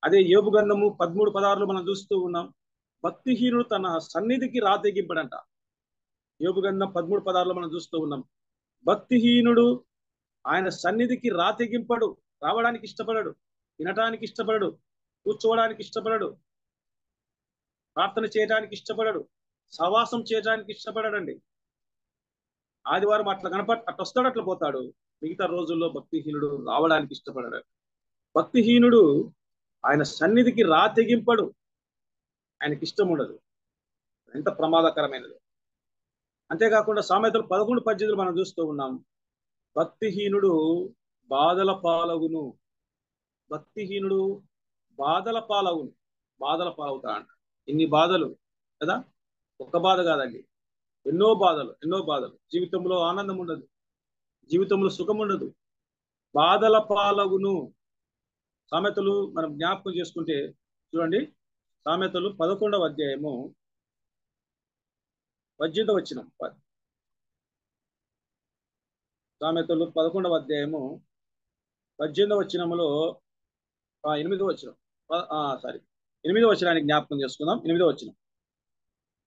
అదే యోబు గ్రంథము 13:16 మనం చూస్తూ ఉన్నాం. భక్తిహీనుడు తన సన్నిధికి రాతెగింపడంట. యోబు గ్రంథం 13:16 మనం చూస్తూ ఉన్నాం. భక్తిహీనుడు ఆయన సన్నిధికి రాతెగింపడు. రావడానికి ఇష్టపడడు, వినటానికి ఇష్టపడడు, కూర్చోవడానికి ఇష్టపడడు, ప్రార్థన చేయడానికి ఇష్టపడడు, సహవాసం చేయడానికి ఇష్టపడడండి. ఆదివారం అట్లా వస్తాడు, అట్లా పోతాడు. మిగతా రోజుల్లో భక్తిహీనుడు రావడానికి ఇష్టపడడు. భక్తిహీనుడు ఆయన సన్నిధికి రాతెగింపడు. ఆయనకి ఇష్టం ఉండదు. ఎంత ప్రమాదకరమైనది. అంతేకాకుండా సామెతలు 11:18 మనం చూస్తూ ఉన్నాం. భక్తిహీనుడు బాధల పాలవును. బాధల పాలవుతా అంట. ఇన్ని బాధలు కదా. ఒక్క బాధ కాదండి, ఎన్నో బాధలు. జీవితంలో ఆనందం ఉండదు, జీవితంలో సుఖం ఉండదు. బాధల పాలవును. సామెతలు మనం జ్ఞాపకం చేసుకుంటే చూడండి, సామెతలు 11వ అధ్యాయము 18వ వచనం. సామెతలు 11వ అధ్యాయము 18వ వచనములో 8వ వచనం. 8వ వచనాన్ని జ్ఞాపకం చేసుకుందాం. 8వ వచనం.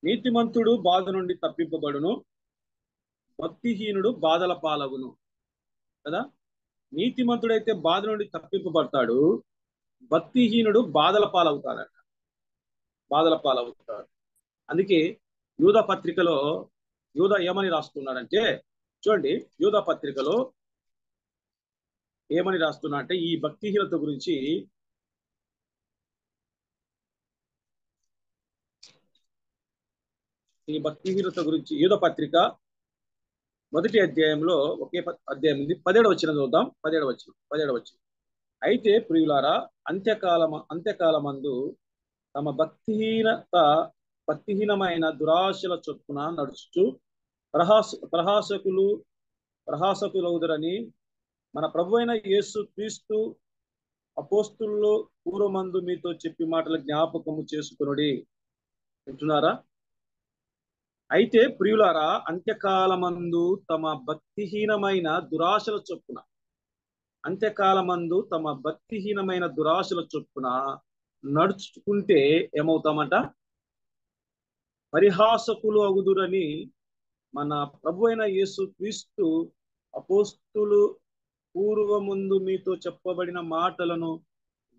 నీతిమంతుడు బాధ నుండి తప్పింపబడును, భక్తిహీనుడు బాధల పాలవును కదా. నీతిమంతుడైతే బాధ నుండి తప్పింపబడతాడు, భక్తిహీనుడు బాధల పాలవుతాడు. అందుకే యూదా పత్రికలో యూదా ఏమని రాస్తున్నాడంటే, చూడండి, యూదా పత్రికలో ఏమని రాస్తున్నా అంటే ఈ భక్తిహీనత గురించి యూదా పత్రిక 1వ అధ్యాయంలో ఒకే అధ్యాయం ఉంది. 17వ వచనం చూద్దాం. 17వ వచనం. అయితే ప్రియులారా, అంత్యకాలమందు తమ భక్తిహీనమైన దురాశల చొప్పున నడుచుచు ప్రహాసకులౌదురని మన ప్రభువైన యేసు క్రీస్తు అపోస్తుల్లో పూర్వమందు మీతో చెప్పి మాటల జ్ఞాపకము చేసుకునుడి. వింటున్నారా? అయితే ప్రియులారా, అంత్యకాలమందు తమ భక్తిహీనమైన దురాశల చొప్పున నడుచుకుంటే ఏమవుతామట? పరిహాసకులు అగుదురని మన ప్రభు అయిన యేసు క్రీస్తు అపోస్తులు పూర్వముందు మీతో చెప్పబడిన మాటలను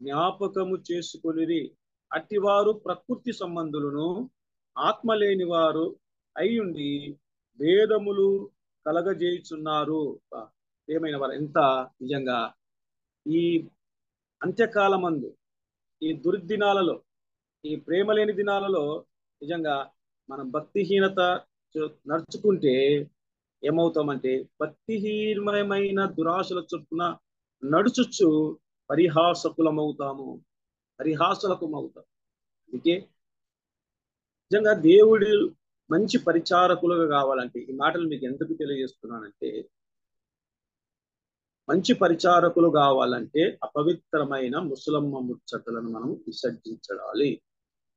జ్ఞాపకము చేసుకొనిరి. అట్టివారు ప్రకృతి సంబంధులను, ఆత్మ లేని వారు అయ్యుండి భేదములు కలగజేయుచున్నారు. ఏమైన వారు ఎంత నిజంగా ఈ అంత్యకాలమందు, ఈ దుర్దినాలలో, ఈ ప్రేమ లేని దినాలలో నిజంగా మనం భక్తిహీనత నడుచుకుంటే ఏమవుతామంటే, భక్తిహీనమైన దురాశల చొప్పున నడుచుచు పరిహాసకులమవుతాము. అందుకే నిజంగా దేవుడు మంచి పరిచారకులుగా కావాలంటే, ఈ మాటలు మీకు ఎందుకు తెలియజేస్తున్నానంటే, మంచి పరిచారకులు కావాలంటే అపవిత్రమైన ముసలమ్మ ముచ్చటలను మనం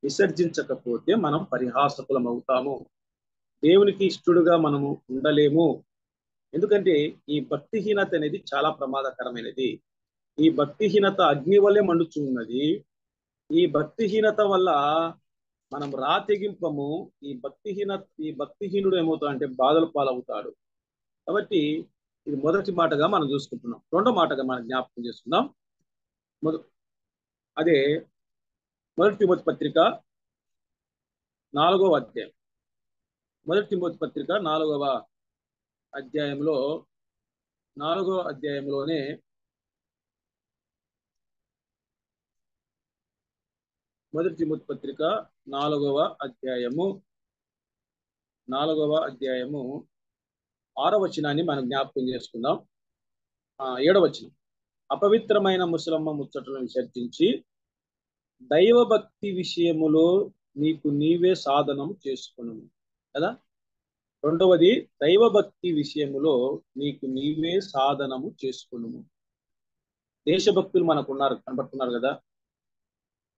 విసర్జించకపోతే మనం పరిహాసకులం అవుతాము. దేవునికి ఇష్టడుగా మనము ఉండలేము. ఎందుకంటే ఈ భక్తిహీనత అనేది చాలా ప్రమాదకరమైనది. ఈ భక్తిహీనత అగ్ని వల్లే మండుచున్నది. ఈ భక్తిహీనత వల్ల మనం రాతెగింపము. ఈ భక్తిహీనుడు ఏమవుతాడు అంటే బాధల పాలవుతాడు. కాబట్టి ఇది మొదటి మాటగా మనం చూసుకుంటున్నాం. రెండో మాటగా మనం జ్ఞాపకం చేసుకుందాం. అదే మొదటి తిమోతి పత్రిక 4వ అధ్యాయం. మొదటి తిమోతి పత్రిక 4వ అధ్యాయంలో 4వ అధ్యాయంలోనే మొదటి తిమోతి పత్రిక 4వ అధ్యాయము 6వ వచనాన్ని మనం జ్ఞాపకం చేసుకుందాం. 7వ వచనం. అపవిత్రమైన ముసలమ్మ ముచ్చటలను విసర్జించి దైవభక్తి విషయములో నీకు నీవే సాధనం చేసుకును కదా. రెండవది, దైవభక్తి విషయములో నీకు నీవే సాధనము చేసుకును. దేశభక్తులు మనకున్నారు, కనబడుతున్నారు కదా.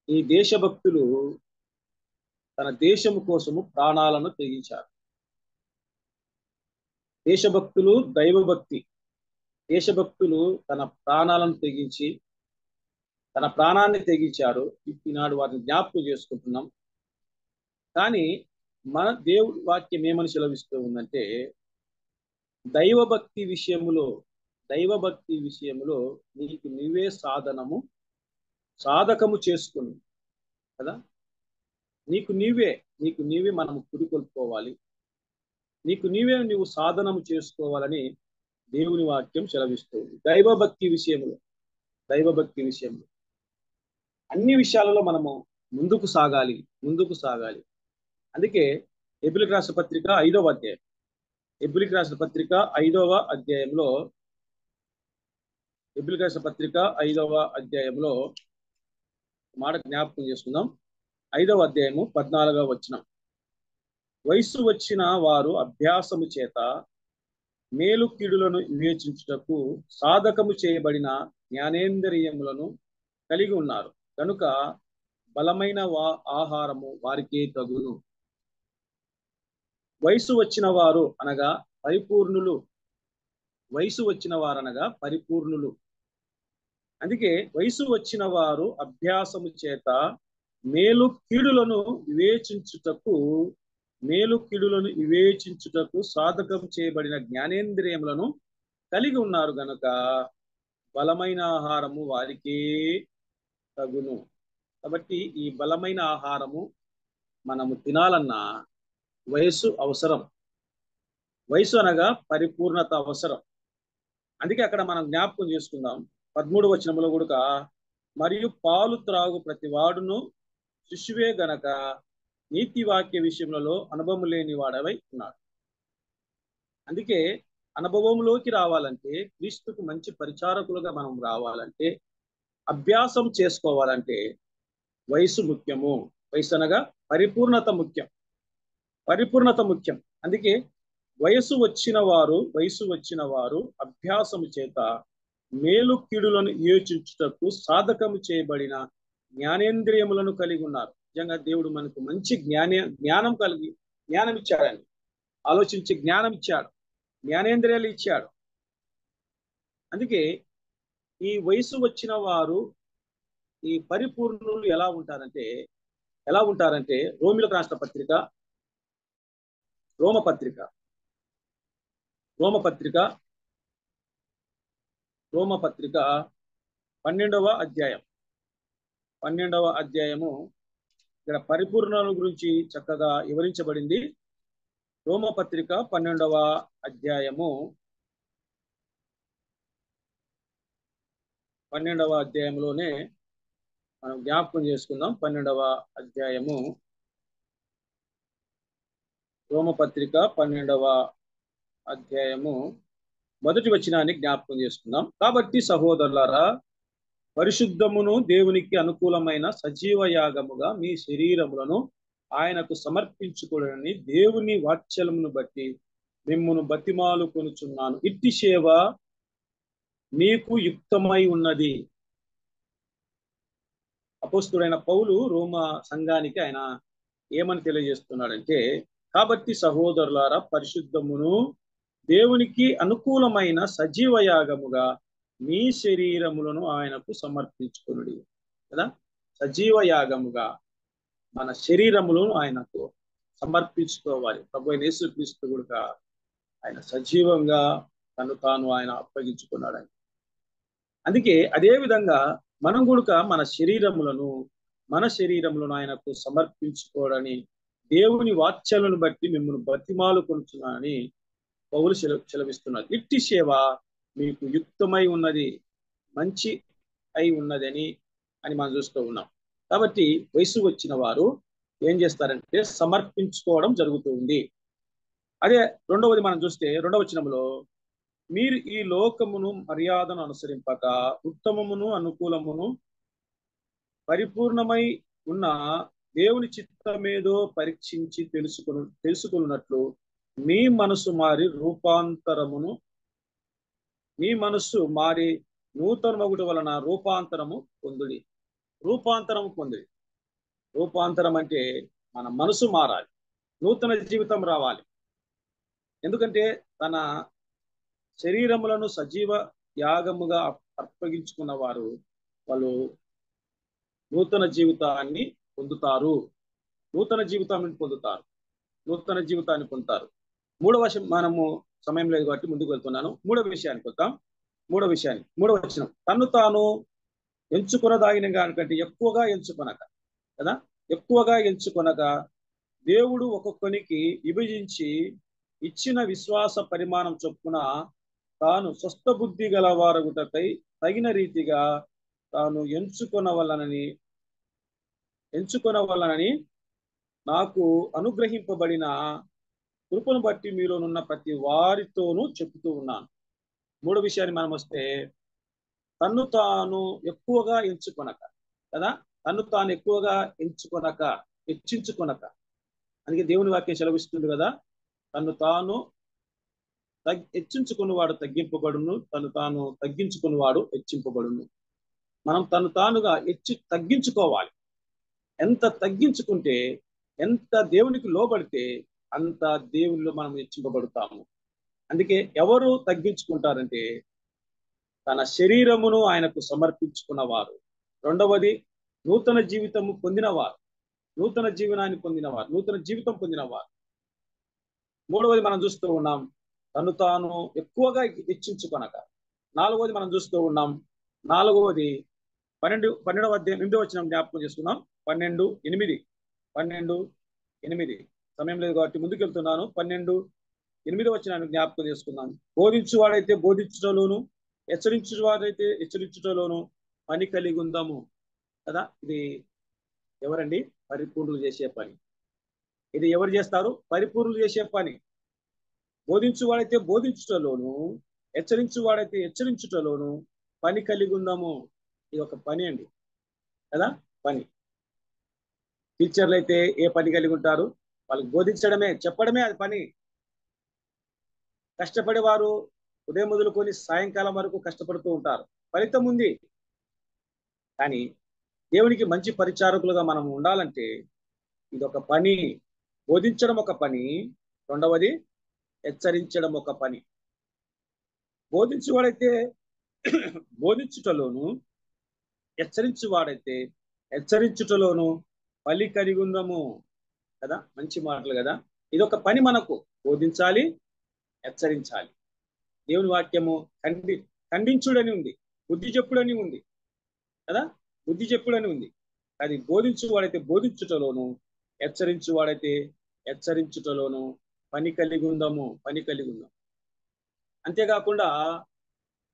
ఈ దేశభక్తులు తన దేశము కోసము ప్రాణాలను తెగించారు. దేశభక్తులు, దైవభక్తి. దేశభక్తులు తన ప్రాణాలను తెగించి, తన ప్రాణాన్ని తెగించారు. ఈనాడు వారిని జ్ఞాపకం చేసుకుంటున్నాం. కానీ మన దేవుడి వాక్యం ఏమని సెలవిస్తూ ఉందంటే, దైవభక్తి విషయములో నీకు నీవే సాధకము చేసుకుని కదా. నీకు నీవే మనము పురికొల్పుకోవాలి. నీవు సాధనము చేసుకోవాలని దేవుని వాక్యం సెలవిస్తుంది. దైవభక్తి విషయంలో అన్ని విషయాలలో మనము ముందుకు సాగాలి. అందుకే హెబ్రీయులకు రాసిన పత్రిక 5వ అధ్యాయంలో మాట జ్ఞాపకం చేసుకుందాం. 5వ అధ్యాయము 14వ వచనం. వయస్సు వచ్చిన వారు అభ్యాసము చేత మేలు కీడులను వివేచించుటకు సాధకము చేయబడిన జ్ఞానేంద్రియములను కలిగి ఉన్నారు కనుక బలమైన ఆహారము వారికే తగును. వయసు వచ్చిన వారు అనగా పరిపూర్ణులు. అందుకే వయసు వచ్చిన వారు అభ్యాసము చేత మేలు కీడులను వివేచించుటకు సాధకం చేయబడిన జ్ఞానేంద్రియములను కలిగి ఉన్నారు గనుక బలమైన ఆహారము వారికే తగును. కాబట్టి ఈ బలమైన ఆహారము మనము తినాలన్నా వయస్సు అవసరం. వయస్సు అనగా పరిపూర్ణత అవసరం. అందుకే అక్కడ మనం జ్ఞాపకం చేసుకుందాం. 13వ వచనంలో కూడా, మరియు పాలు త్రాగు ప్రతి వాడును శిశువే గనక నీతి వాక్య విషయములలో అనుభవం లేని వాడవై ఉన్నాడు. అందుకే అనుభవంలోకి రావాలంటే, క్రీస్తుకు మంచి పరిచారకులుగా మనం రావాలంటే, అభ్యాసం చేసుకోవాలంటే వయసు ముఖ్యము. వయసు అనగా పరిపూర్ణత ముఖ్యం. అందుకే వయసు వచ్చిన వారు అభ్యాసము చేత మేలు కీడులను యోచించుటకు సాధకము చేయబడిన జ్ఞానేంద్రియములను కలిగి ఉన్నారు. నిజంగా దేవుడు మనకు మంచి జ్ఞానం కలిగి జ్ఞానం ఇచ్చాడండి, ఆలోచించే జ్ఞానం ఇచ్చాడు, జ్ఞానేంద్రియాలు ఇచ్చాడు. అందుకే ఈ వయసు వచ్చిన వారు ఈ పరిపూర్ణులు ఎలా ఉంటారంటే రోమిలకు రాష్ట్ర పత్రిక రోమపత్రిక 12వ అధ్యాయము ఇక్కడ పరిపూర్ణుల గురించి చక్కగా వివరించబడింది. రోమపత్రిక 12వ అధ్యాయంలోనే మనం జ్ఞాపకం చేసుకుందాం. 12వ అధ్యాయము రోమపత్రిక 12వ అధ్యాయము మొదటి వచనాన్ని జ్ఞాపకం చేసుకుందాం. కాబట్టి సహోదరులారా, పరిశుద్ధమును దేవునికి అనుకూలమైన సజీవ యాగముగా మీ శరీరములను ఆయనకు సమర్పించుకోవడని దేవుని వాత్సల్యమును బట్టి మిమ్మును బతిమాలు కొనుచున్నాను. ఇట్టి సేవ మీకు యుక్తమై ఉన్నది. అపోస్తుడైన పౌలు రోమ సంఘానికి ఆయన ఏమని తెలియజేస్తున్నాడంటే, కాబట్టి సహోదరులారా, పరిశుద్ధమును దేవునికి అనుకూలమైన సజీవ యాగముగా మీ శరీరములను ఆయనకు సమర్పించుకొనుడి. కదా, సజీవ యాగముగా మన శరీరములను ఆయనకు సమర్పించుకోవాలి. ప్రభువైన యేసుక్రీస్తు కూడా ఆయన సజీవంగా తాను ఆయన అప్పగించుకున్నాడు. అందుకే అదే విధంగా మనం కూడా మన శరీరములను ఆయనకు సమర్పించుకోవడని దేవుని వాత్సల్యను బట్టి మిమ్మల్ని బతిమాలు కొనుచున్నానని పౌలు సెలవిస్తున్నారు. ఇట్టి సేవ మీకు యుక్తమై ఉన్నది, మంచి అయి ఉన్నదని మనం చూస్తూ ఉన్నాం. కాబట్టి వయసు వచ్చిన వారు ఏం చేస్తారంటే సమర్పించుకోవడం జరుగుతుంది. అదే రెండవది మనం చూస్తే 2వ వచనంలో, మీరు ఈ లోకమును మర్యాదను అనుసరింపక ఉత్తమమును అనుకూలమును పరిపూర్ణమై ఉన్న దేవుని చిత్తమేదో పరీక్షించి తెలుసుకున్నట్లు మీ మనసు మారి నూతన మగుట వలన రూపాంతరము పొందుడి. రూపాంతరం అంటే మన మనసు మారాలి, నూతన జీవితం రావాలి. ఎందుకంటే తన శరీరములను సజీవ యాగముగా అర్పగించుకున్న వాళ్ళు నూతన జీవితాన్ని పొందుతారు. నూతన జీవితాన్ని పొందుతారు. మూడవ మనము సమయం లేదు కాబట్టి ముందుకు వెళ్తున్నాను. మూడవ విషయానికి వద్దాం. మూడవ వచనం, తను తాను ఎంచుకొనదాగిన దానికంటే ఎక్కువగా ఎంచుకొనక దేవుడు ఒక్కొక్కనికి విభజించి ఇచ్చిన విశ్వాస పరిమాణం చొప్పున తాను స్వస్థ బుద్ధి గలవారగుటకై తగిన రీతిగా తాను ఎంచుకొనవలనని నాకు అనుగ్రహింపబడిన కృపను బట్టి మీలోనున్న ప్రతి వారితోనూ చెప్తూ ఉన్నాను. మూడో విషయాన్ని మనం వస్తే, తన్ను తాను ఎక్కువగా ఎంచుకొనక. హెచ్చించుకొనక. అందుకే దేవుని వాక్యం సెలవిస్తుంది కదా, తను తాను హెచ్చించుకున్నవాడు తగ్గింపబడును, తను తాను తగ్గించుకున్నవాడు హెచ్చింపబడును. మనం తానుగా తగ్గించుకోవాలి. ఎంత తగ్గించుకుంటే, ఎంత దేవునికి లోబడితే అంత దేవునిలో మనం హెచ్చింపబడతాము. అందుకే ఎవరు తగ్గించుకుంటారంటే తన శరీరమును ఆయనకు సమర్పించుకున్నవారు. రెండవది నూతన జీవితం పొందినవారు. నూతన జీవితం పొందినవారు. మూడవది మనం చూస్తూ ఉన్నాం, తను తాను ఎక్కువగా హెచ్చించుకొనక. నాలుగవది మనం చూస్తూ ఉన్నాం, 12వ అధ్యాయం 8వ వచనం జ్ఞాపకం చేసుకున్నాం. 12:8 సమయం లేదు కాబట్టి ముందుకు వెళ్తున్నాను. 12:8 వచనాన్ని జ్ఞాపకం చేసుకున్నాం. బోధించువాడైతే బోధించుటలోను, హెచ్చరించువాడైతే హెచ్చరించుటలోను పని కలిగి ఉందాము. కదా, ఇది ఎవరండి? పరిపూర్ణులు చేసే పని. ఇది ఎవరు చేస్తారు? పరిపూర్ణులు చేసే పని. బోధించువాడైతే బోధించుటలోను, హెచ్చరించువాడైతే హెచ్చరించుటలోను పని కలిగి ఉందాము. ఇది ఒక పని అండి, కదా, పని. టీచర్లు అయితే ఏ పని కలిగి ఉంటారు? వాళ్ళకి బోధించడమే, చెప్పడమే అది పని. కష్టపడేవారు ఉదయం మొదలుకొని సాయంకాలం వరకు కష్టపడుతూ ఉంటారు, ఫలితం ఉంది. కానీ దేవునికి మంచి పరిచారకులుగా మనం ఉండాలంటే ఇది ఒక పని. బోధించడం ఒక పని, రెండవది హెచ్చరించడం ఒక పని. బోధించువాడైతే బోధించుటలోను, హెచ్చరించువాడైతే హెచ్చరించుటలోను పలి కలిగి ఉందము కదా. మంచి మాటలు కదా. ఇదొక పని మనకు, బోధించాలి, హెచ్చరించాలి. దేవుని వాక్యము ఖండించుడని ఉంది, బుద్ధి చెప్పుడని ఉంది కదా. బుద్ధి చెప్పుడని ఉంది. అది బోధించువాడైతే బోధించుటలోను, హెచ్చరించువాడైతే హెచ్చరించుటలోను పని కలిగి ఉందాము. అంతేకాకుండా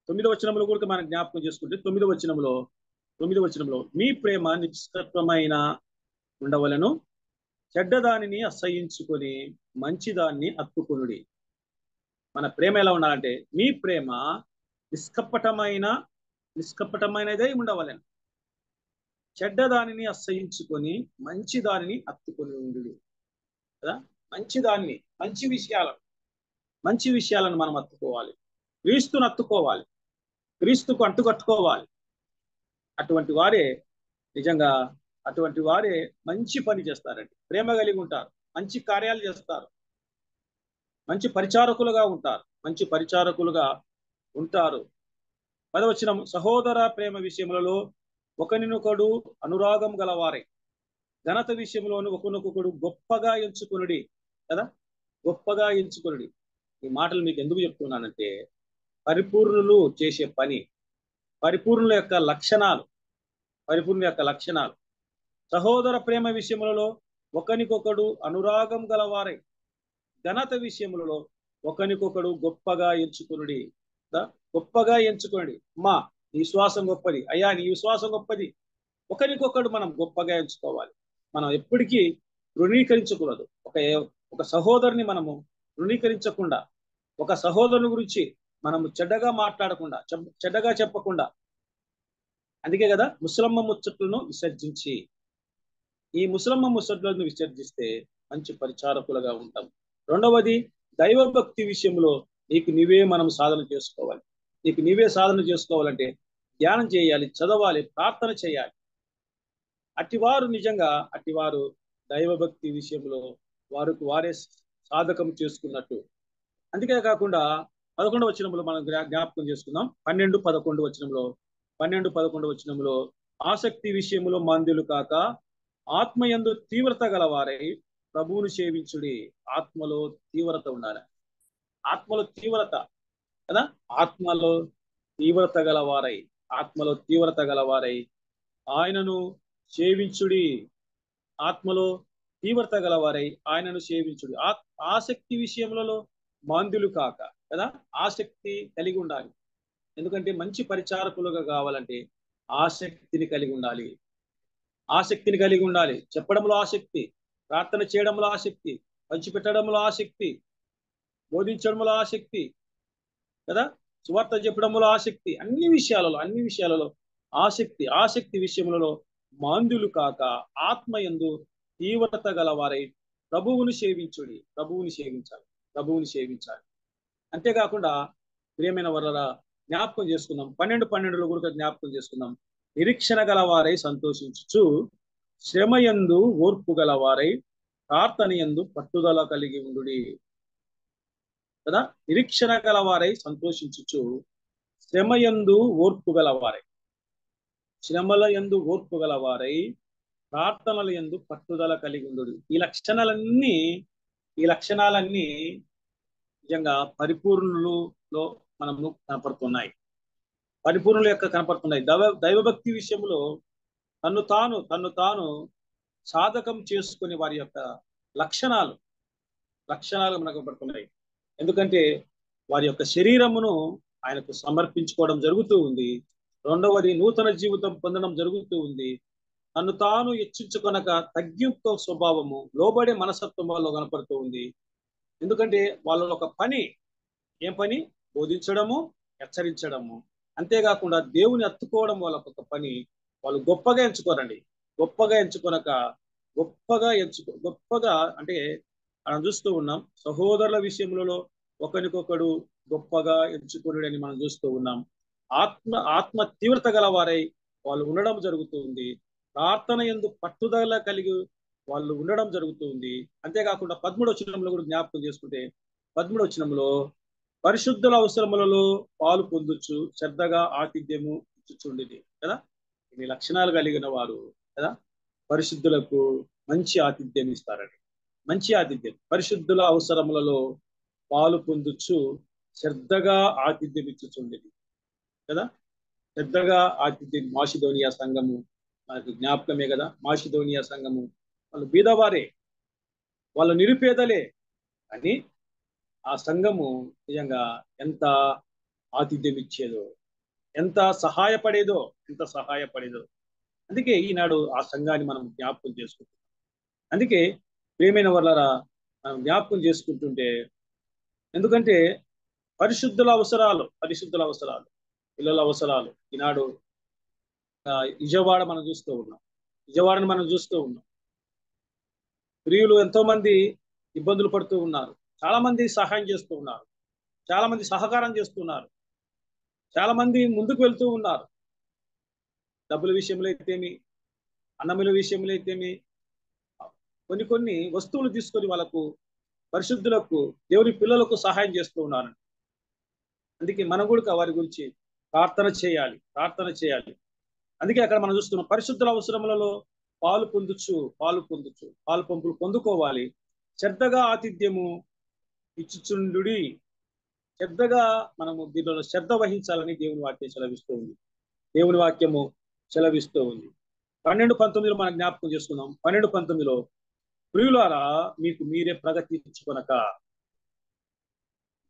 9వ వచనంలో కూడా మనం జ్ఞాపకం చేసుకుంటే 9వ వచనంలో మీ ప్రేమ నిష్కపటమైన ఉండవలను, చెడ్డదానిని అసహించుకొని మంచిదాన్ని అత్తుకొనుడి. మన ప్రేమ ఎలా ఉండాలంటే మీ ప్రేమ నిష్కపటమైనదై ఉండవలను, చెడ్డదానిని అసహించుకొని మంచిదానిని అత్తుకొని ఉండు కదా. మంచి విషయాలను మనం అత్తుకోవాలి, క్రీస్తును అత్తుకోవాలి, క్రీస్తుకు అంటుకట్టుకోవాలి. అటువంటి వారే మంచి పని చేస్తారండి. ప్రేమ కలిగి ఉంటారు, మంచి కార్యాలు చేస్తారు, మంచి పరిచారకులుగా ఉంటారు. 10వ వచనం, సహోదర ప్రేమ విషయములలో ఒకరినొకడు అనురాగం గలవారై, ఘనత విషయంలోను ఒకరినొకడు గొప్పగా ఎంచుకొనుడి కదా. గొప్పగా ఎంచుకొనుడి. ఈ మాటలు మీకు ఎందుకు చెప్తున్నానంటే పరిపూర్ణులు చేసే పని, పరిపూర్ణుల యొక్క లక్షణాలు. సహోదర ప్రేమ విషయములలో ఒకరికొకడు అనురాగం గలవారై, ఘనత విషయములలో ఒకరికొకడు గొప్పగా ఎంచుకొనుడి. గొప్పగా ఎంచుకోండి. అమ్మా నీ విశ్వాసం గొప్పది, అయ్యా నీ విశ్వాసం గొప్పది. ఒకరికొకడు మనం గొప్పగా ఎంచుకోవాలి. మనం ఎప్పటికీ రుణీకరించకూడదు. ఒక సహోదరుని మనము రుణీకరించకుండా, ఒక సహోదరుని గురించి మనము చెడ్డగా మాట్లాడకుండా, చెడ్డగా చెప్పకుండా. అందుకే కదా ముసలమ్మ ముచ్చట్లను విసర్జించి, ఈ ముసలమ్మ ముచ్చట్లను విసర్జిస్తే మంచి పరిచారకులుగా ఉంటాం. రెండవది దైవభక్తి విషయంలో నీకు నీవే మనం సాధన చేసుకోవాలి. నీకు నీవే సాధన చేసుకోవాలంటే ధ్యానం చేయాలి, చదవాలి, ప్రార్థన చేయాలి. అటివారు దైవభక్తి విషయంలో వారే సాధకం చేసుకున్నట్టు. అందుకే కాకుండా 11వ వచనంలో మనం జ్ఞాపకం చేసుకుందాం. 12-11 వచనంలో ఆసక్తి విషయంలో మందులు కాక ఆత్మయందు తీవ్రత గలవారై ప్రభువును సేవించుడి. ఆత్మలో తీవ్రత ఉండాలి. ఆత్మలో తీవ్రత కదా. ఆత్మలో తీవ్రత గలవారై ఆయనను సేవించుడి. ఆత్మలో తీవ్రత గలవారై ఆయనను సేవించుడి. ఆసక్తి విషయములలో మాంద్యులు కాక కదా. ఆసక్తి కలిగి ఉండాలి. ఎందుకంటే మంచి పరిచారకులుగా కావాలంటే ఆసక్తిని కలిగి ఉండాలి. చెప్పడంలో ఆసక్తి, ప్రార్థన చేయడంలో ఆసక్తి, పంచిపెట్టడంలో ఆసక్తి, బోధించడంలో ఆసక్తి కదా, సువార్త చెప్పడంలో ఆసక్తి. అన్ని విషయాలలో ఆసక్తి విషయములలో మాంద్యులు కాక ఆత్మయందు తీవ్రత గలవారై ప్రభువుని సేవించాలి. అంతేకాకుండా ప్రియమైన వర్లరా జ్ఞాపకం చేసుకుందాం. 12-12లో కూడా జ్ఞాపకం చేసుకుందాం. నిరీక్షణ గలవారై సంతోషించుచు, శ్రమయందు ఓర్పు గలవారై ప్రార్థనయందు పట్టుదల కలిగి ఉండుడి కదా. నిరీక్షణ గలవారై సంతోషించుచు, శ్రమయందు ఓర్పు గలవారై ప్రార్థనల యందు పట్టుదల కలిగి ఉండుడి. ఈ లక్షణాలన్నీ నిజంగా పరిపూర్ణులలో మనము కనపడుతున్నాయి. దైవభక్తి విషయంలో తన్ను తాను సాధకం చేసుకుని వారి యొక్క లక్షణాలు మనకు కనపడుతున్నాయి. ఎందుకంటే వారి యొక్క శరీరమును ఆయనకు సమర్పించుకోవడం జరుగుతూ ఉంది. రెండవది నూతన జీవితం పొందడం జరుగుతూ ఉంది. తను తాను హెచ్చించుకొనక తగ్గింపు స్వభావము, లోబడే మనస్తత్వం వాళ్ళలో కనపడుతూ ఉంది. ఎందుకంటే వాళ్ళ ఒక పని, ఏం పని? బోధించడము, హెచ్చరించడము. అంతేకాకుండా దేవుని అత్తుకోవడం వాళ్ళ ఒక పని. వాళ్ళు గొప్పగా ఎంచుకోరండి. గొప్పగా అంటే మనం చూస్తూ ఉన్నాం. సహోదరుల విషయములలో ఒకరికొకడు గొప్పగా ఎంచుకుని మనం చూస్తూ ఉన్నాం. ఆత్మ తీవ్రత గల వారై వాళ్ళు ఉండడం జరుగుతుంది. ప్రార్థన యందు పట్టుదల కలిగి వాళ్ళు ఉండడం జరుగుతుంది. అంతేకాకుండా 13వ వచనంలో కూడా జ్ఞాపకం చేసుకుంటే 13వ వచనంలో పరిశుద్ధుల అవసరములలో పాలు పొందొచ్చు శ్రద్ధగా ఆతిథ్యము ఇచ్చుచుండేది కదా. ఇన్ని లక్షణాలు కలిగిన వారు కదా పరిశుద్ధులకు మంచి ఆతిథ్యం ఇస్తారని. మంచి ఆతిథ్యం పరిశుద్ధుల అవసరములలో పాలు పొందొచ్చు శ్రద్ధగా ఆతిథ్యం ఇచ్చుచుండేది కదా. శ్రద్ధగా ఆతిథ్యం మాసిదోనియా సంఘము మనకు జ్ఞాపకమే కదా. మాసిదోనియా సంఘము వాళ్ళు బీదవారే, వాళ్ళు నిరుపేదలే, కానీ ఆ సంఘము నిజంగా ఎంత ఆతిథ్యం ఇచ్చేదో, ఎంత సహాయపడేదో. అందుకే ఈనాడు ఆ సంఘాన్ని మనం జ్ఞాపకం చేసుకుంటున్నాం. అందుకే ప్రియమైన వాళ్ళరా మనం జ్ఞాపకం చేసుకుంటుంటే, ఎందుకంటే పరిశుద్ధుల అవసరాలు పిల్లల అవసరాలు ఈనాడు విజయవాడ మనం చూస్తూ ఉన్నాం. విజయవాడని మనం చూస్తూ ఉన్నాం. ప్రియులు ఎంతో మంది ఇబ్బందులు పడుతూ ఉన్నారు. చాలా మంది సహాయం చేస్తూ ఉన్నారు. చాలా మంది సహకారం చేస్తున్నారు. చాలా మంది ముందుకు వెళ్తూ ఉన్నారు. డబ్బుల విషయంలో అయితేమి, అన్నముల విషయంలో అయితేమి, కొన్ని వస్తువులు తీసుకొని వాళ్ళకు పరిశుద్ధులకు దేవుని పిల్లలకు సహాయం చేస్తూ ఉన్నారు. అందుకే మనం కూడా వారి గురించి ప్రార్థన చేయాలి. అందుకే అక్కడ మనం చూస్తున్నాం పరిశుద్ధుల అవసరములలో పాలు పంపులు పొందుకోవాలి. శ్రద్ధగా ఆతిథ్యము ఇచ్చుచుండుడి. శ్రద్ధగా మనము దీనిలో శ్రద్ధ వహించాలని దేవుని వాక్యం సెలవిస్తూ ఉంది. 12:19 మనం జ్ఞాపకం చేసుకున్నాం. 12:19 ప్రియులారా మీకు మీరే ప్రగతించుకొనక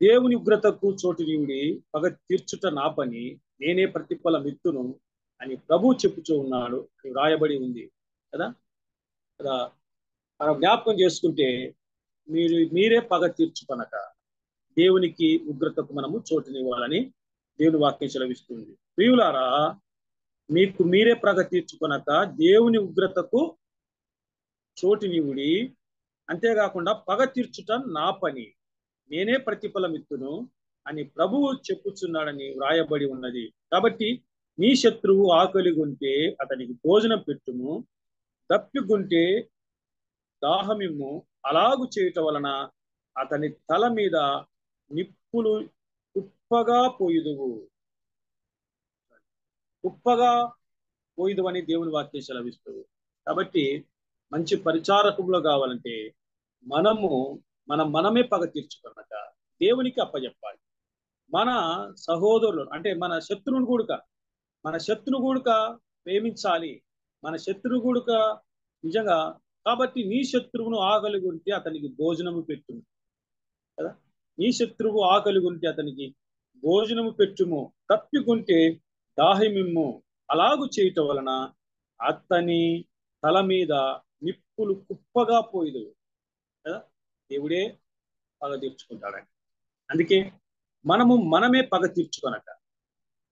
దేవుని ఉగ్రతకు చోటునీయుడి, పగ తీర్చుట నా పని, నేనే ప్రతిఫలం ఇత్తును అని ప్రభువు చెప్పుచూ ఉన్నాడు అని వ్రాయబడి ఉంది కదా. మనం జ్ఞాపకం చేసుకుంటే మీరే పగ తీర్చుకొనక దేవునికి ఉగ్రతకు మనము చోటునివ్వాలని దేవుని వాక్యం సెలవిస్తుంది. ప్రియులారా మీకు మీరే పగ తీర్చుకొనక దేవుని ఉగ్రతకు చోటునివుడి, అంతేకాకుండా పగ తీర్చుట నా పని, నేనే ప్రతిఫలం ఇత్తును అని ప్రభువు చెప్పుచున్నాడని వ్రాయబడి ఉన్నది. కాబట్టి నీ శత్రువు ఆకలిగొంటే అతనికి భోజనం పెట్టుము, దప్పిగొంటే దాహమిమ్ము. అలాగు చేయటం వలన అతని తల మీద నిప్పులు కుప్పగా పోయిదువు అని దేవుని వాక్యం సెలవిస్తుంది. కాబట్టి మంచి పరిచారకులు కావాలంటే మనమే పగ తీర్చుకున్నాక దేవునికి అప్పచెప్పాలి. మన సహోదరులు అంటే మన శత్రువును కూడక ప్రేమించాలి. మన శత్రువు కూడక నిజంగా. కాబట్టి నీ శత్రువును ఆకలి ఉంటే అతనికి భోజనము పెట్టుము కదా. నీ శత్రువు ఆకలి ఉంటే అతనికి భోజనము పెట్టుము, తప్పికుంటే దాహమిమ్ము. అలాగు చేయటం వలన అతని తల మీద నిప్పులు కుప్పగా పోయిదు కదా. దేవుడే పగ తీర్చుకుంటాడని. అందుకే మనమే పగ తీర్చుకొనక.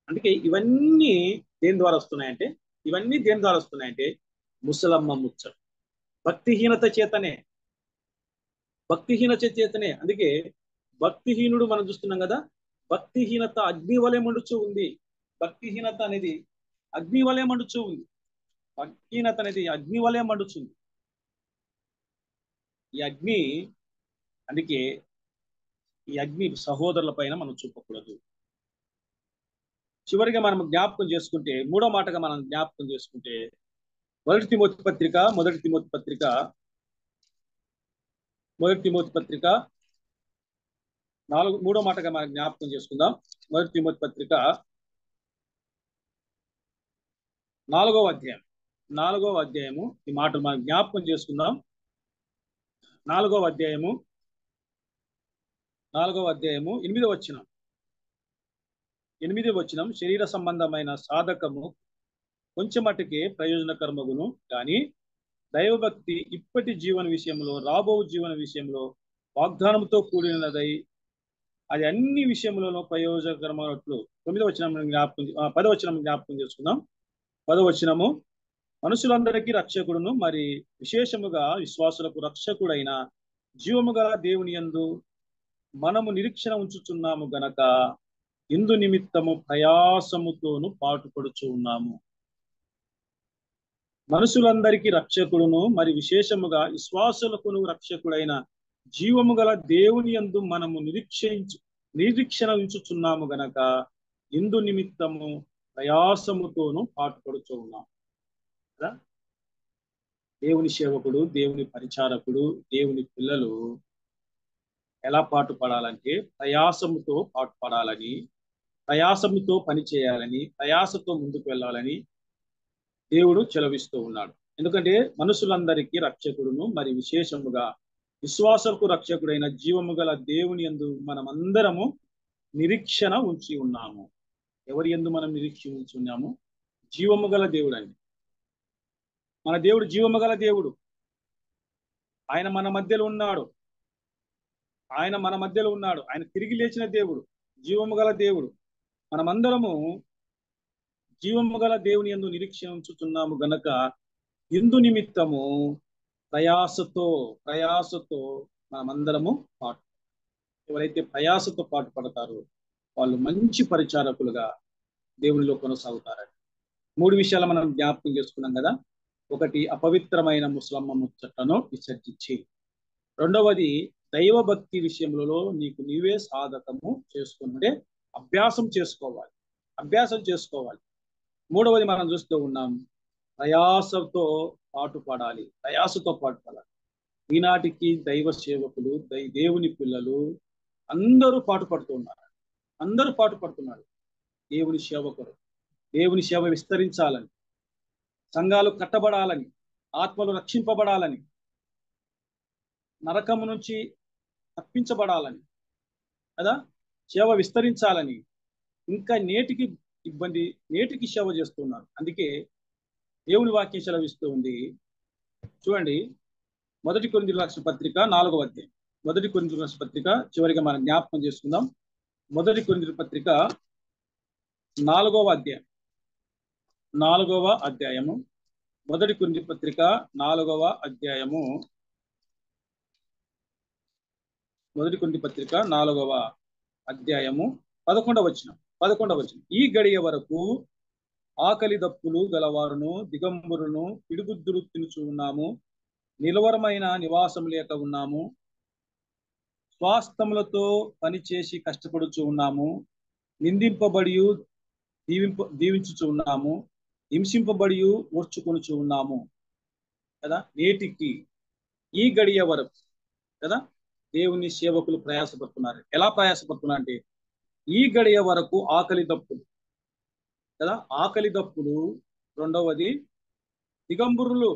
అందుకే ఇవన్నీ దేని ద్వారా వస్తున్నాయంటే ముసలమ్మ ముచ్చట, భక్తిహీనత చేతనే. అందుకే భక్తిహీనుడు మనం చూస్తున్నాం కదా. భక్తిహీనత అగ్ని వలె మండుచూ ఉంది. భక్తిహీనత అనేది అగ్ని వలె మండుచుంది. ఈ అగ్ని సహోదరుల పైన మనం చూపకూడదు. చివరిగా మనం జ్ఞాపకం చేసుకుంటే, మూడో మాటగా మనం జ్ఞాపకం చేసుకుంటే మొదటి తిమోతి పత్రిక 3వ మాటగా మనం జ్ఞాపకం చేసుకుందాం. మొదటి తిమోతి పత్రిక 4వ అధ్యాయము ఈ మాటలు మనం జ్ఞాపకం చేసుకుందాం. 4వ అధ్యాయము 8వ వచనం, శరీర సంబంధమైన సాధకము కొంచెం మటుకే ప్రయోజనకరమగును, కానీ దైవభక్తి ఇప్పటి జీవన విషయంలో, రాబో జీవన విషయంలో వాగ్దానంతో కూడినదై అది అన్ని విషయంలోనూ ప్రయోజనకరమైనట్లు. 10వ వచనం జ్ఞాపకం చేసుకుందాం. 10వ వచనము, మనుషులందరికీ రక్షకుడును మరి విశేషముగా విశ్వాసులకు రక్షకుడైన జీవము గల దేవుని యందు మనము నిరీక్షణ ఉంచుచున్నాము గనక ఇందు నిమిత్తము ప్రయాసముతోను పాటుపడుచు ఉన్నాము. మనుషులందరికీ రక్షకుడును మరి విశేషముగా విశ్వాసులకును రక్షకుడైన జీవము గల దేవుని యందు మనము నిరీక్షణ ఉంచుచున్నాము గనక ఇందు నిమిత్తము ప్రయాసముతోనూ పాటుపడుతూ ఉన్నాం కదా. దేవుని సేవకుడు, దేవుని పరిచారకుడు, దేవుని పిల్లలు ఎలా పాటు పడాలంటే ప్రయాసముతో పాటు పడాలని, ప్రయాసముతో పని చేయాలని, ప్రయాసతో ముందుకు వెళ్ళాలని దేవుడు చెలవిస్తూ ఉన్నాడు. ఎందుకంటే మనుషులందరికీ రక్షకుడును మరి విశేషముగా విశ్వాసకు రక్షకుడైన జీవము గల దేవుని యందు మనమందరము నిరీక్షణ ఉంచి ఉన్నాము. ఎవరి యందు మనం నిరీక్షణ ఉంచి ఉన్నాము? జీవము గల దేవుడు అండి. మన దేవుడు జీవము గల దేవుడు. ఆయన మన మధ్యలో ఉన్నాడు. ఆయన తిరిగి లేచిన దేవుడు, జీవము గల దేవుడు. మనమందరము జీవము గల దేవుని యందు నిరీక్షణ ఉంచుతున్నాము గనక ఇందు నిమిత్తము ప్రయాసతో మనమందరము పాటు. ఎవరైతే ప్రయాసతో పాటు పడతారో వాళ్ళు మంచి పరిచారకులుగా దేవునిలో కొనసాగుతారని 3 విషయాలు మనం జ్ఞాపకం చేసుకున్నాం కదా. ఒకటి, అపవిత్రమైన ముసలమ్మ ముచ్చటను విసర్జించి. రెండవది, దైవభక్తి విషయంలో నీకు నీవే సాధకము చేసుకుంటే అభ్యాసం చేసుకోవాలి. మూడవది మనం చూస్తూ ఉన్నాం, ప్రయాసతో పాటు పడాలి. ఈనాటికి దైవ సేవకులు, దేవుని పిల్లలు అందరూ పాటుపడుతున్నారు. దేవుని సేవకులు, దేవుని సేవ విస్తరించాలని, సంఘాలు కట్టబడాలని, ఆత్మలు రక్షింపబడాలని, నరకము నుంచి తప్పించబడాలని కదా, సేవ విస్తరించాలని ఇంకా నేటికి సేవ చేస్తున్నారు. అందుకే దేవుని వాక్యం సెలవిస్తూ ఉంది. చూడండి, 1 కొరింథీయుల రాసిన పత్రిక 4వ అధ్యాయం. 1 కొరింథీయుల రాసిన పత్రిక చివరిగా మనం జ్ఞాపకం చేసుకుందాం. 1 కొరింథీయుల పత్రిక 4వ అధ్యాయము. 1 కొరింథీయుల పత్రిక 4వ అధ్యాయము. 1 కొరింథీయుల పత్రిక 4వ అధ్యాయము 11వ వచనం. ఈ గడియ వరకు ఆకలి దప్పులు గలవారును, దిగంబరులను, పిడుగుద్దులు తినుచు ఉన్నాము, నిలవరమైన నివాసం లేక ఉన్నాము, స్వాస్థములతో పనిచేసి కష్టపడుచు ఉన్నాము, నిందింపబడి దీవించుచు ఉన్నాము, హింసింపబడి ఓర్చుకొనుచు ఉన్నాము కదా. నేటికి ఈ గడియ వరకు కదా దేవుని సేవకులు ప్రయాసపడుతున్నారు. ఎలా ప్రయాసపడుతున్నారు అంటే, ఈ గడియ వరకు ఆకలి దప్పులు కదా, రెండవది దిగంబరులు,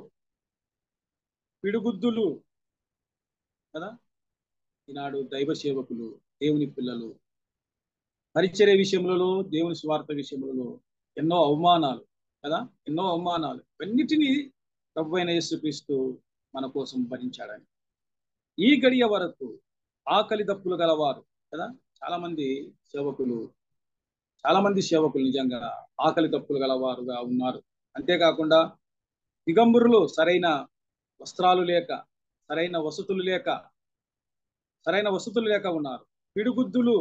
పిడుగుద్దులు కదా. ఈనాడు దైవ సేవకులు, దేవుని పిల్లలు పరిచర్య విషయంలో, దేవుని స్వార్థ విషయంలో ఎన్నో అవమానాలు కదా, ఇవన్నిటినీ ప్రభువైన యేసుక్రీస్తు మన కోసం భరించాడని. ఈ గడియ వరకు ఆకలి దప్పులు గలవారు కదా. చాలా మంది సేవకులు నిజంగా ఆకలి దప్పులు గలవారుగా ఉన్నారు. అంతేకాకుండా దిగంబరులు, సరైన వస్త్రాలు లేక, సరైన వసతులు లేక ఉన్నారు. పిడుగుద్దులు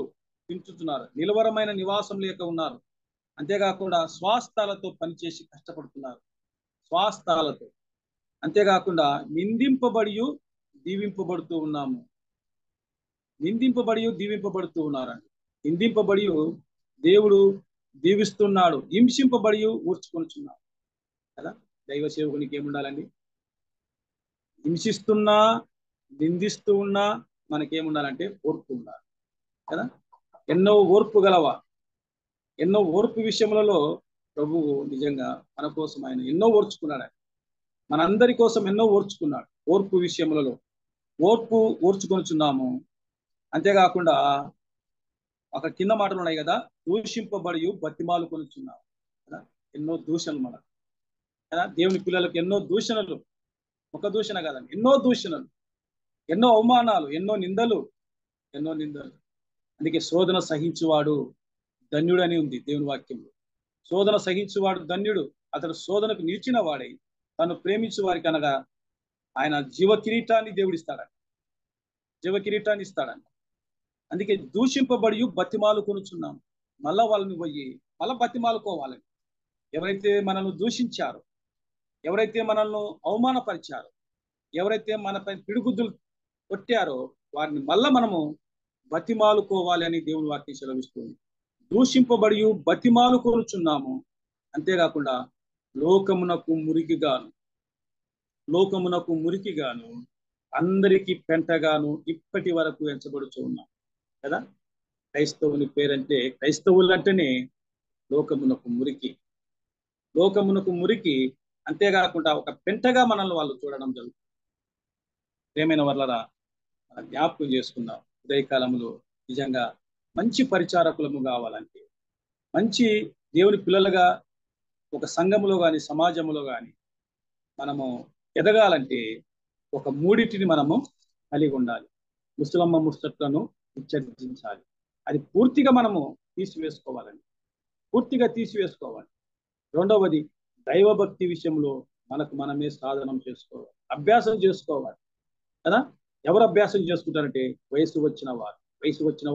తింటున్నారు, నిలవరమైన నివాసం లేక ఉన్నారు. అంతేకాకుండా స్వాస్థాలతో పనిచేసి కష్టపడుతున్నారు. అంతేకాకుండా నిందింపబడి దీవింపబడుతూ ఉన్నారండి. నిందింపబడి దేవుడు దీవిస్తున్నాడు, హింసింపబడి ఊర్చుకొనుచున్నాడు కదా. దైవ సేవకునికి ఏముండాలండి? హింసిస్తున్నా, నిందిస్తూ ఉన్నా మనకేముండాలంటే ఓర్పు ఉండాలి కదా. ఎన్నో ఓర్పు విషయములలో ప్రభువు నిజంగా మన కోసం ఆయన ఎన్నో ఓర్చుకున్నాడు. మనందరి కోసం ఎన్నో ఓర్చుకున్నాడు. ఓర్పు విషయములలో ఓర్చుకొనుచున్నాము. అంతేకాకుండా ఒక కింద మాటలు ఉన్నాయి కదా, దూషింపబడి బతిమాలు కొనుచున్నాము కదా. ఎన్నో దూషణలు మనకు కదా. దేవుని పిల్లలకు ఎన్నో దూషణలు, ఒక దూషణ కాదండి, ఎన్నో దూషణలు, ఎన్నో అవమానాలు, ఎన్నో నిందలు. అందుకే శోధన సహించువాడు ధన్యుడు అని ఉంది దేవుని వాక్యంలో. శోధన సహించువాడు ధన్యుడు, అతడు శోధనకు నిలిచిన వాడై తను ప్రేమించు వారికి అనగా ఆయన జీవ కిరీటాన్ని ఇస్తాడంట. అందుకే దూషింపబడి బతిమాలు కొనుచున్నాము. మళ్ళా వాళ్ళని పోయి మళ్ళా బతిమాలుకోవాలని. ఎవరైతే మనల్ని దూషించారో, ఎవరైతే మనల్ని అవమానపరిచారో, ఎవరైతే మనపై పిడిగుద్దులు కొట్టారో వారిని మళ్ళా మనము బతిమాలుకోవాలి అని దేవుని వాక్యం సెలవిస్తుంది. దూషింపబడి బతిమాలుకొనుచున్నాము. అంతేకాకుండా లోకమునకు మురికిగాను అందరికీ పెంటగాను ఇప్పటి వరకు ఎంచబడుచు ఉన్నాం కదా. క్రైస్తవుని పేరంటే, క్రైస్తవులు అంటేనే లోకమునకు మురికి. అంతేకాకుండా ఒక పెంటగా మనల్ని వాళ్ళు చూడడం జరుగుతుంది. ప్రేమైన వాళ్ళరా, మనం జ్ఞాపకం చేసుకుందాం. ఉదయకాలంలో నిజంగా మంచి పరిచారకులము కావాలంటే, మంచి దేవుని పిల్లలుగా ఒక సంఘములో కానీ సమాజంలో కానీ మనము ఎదగాలంటే ఒక మూడిటిని మనము కలిగి ఉండాలి. ముసలమ్మ ముచ్చట్లను ఉచ్చరించాలి. అది పూర్తిగా మనము తీసివేసుకోవాలి. రెండవది, దైవభక్తి విషయంలో మనమే సాధనం చేసుకోవాలి, అభ్యాసం చేసుకోవాలి కదా. ఎవరు అభ్యాసం చేసుకుంటారంటే వయసు వచ్చిన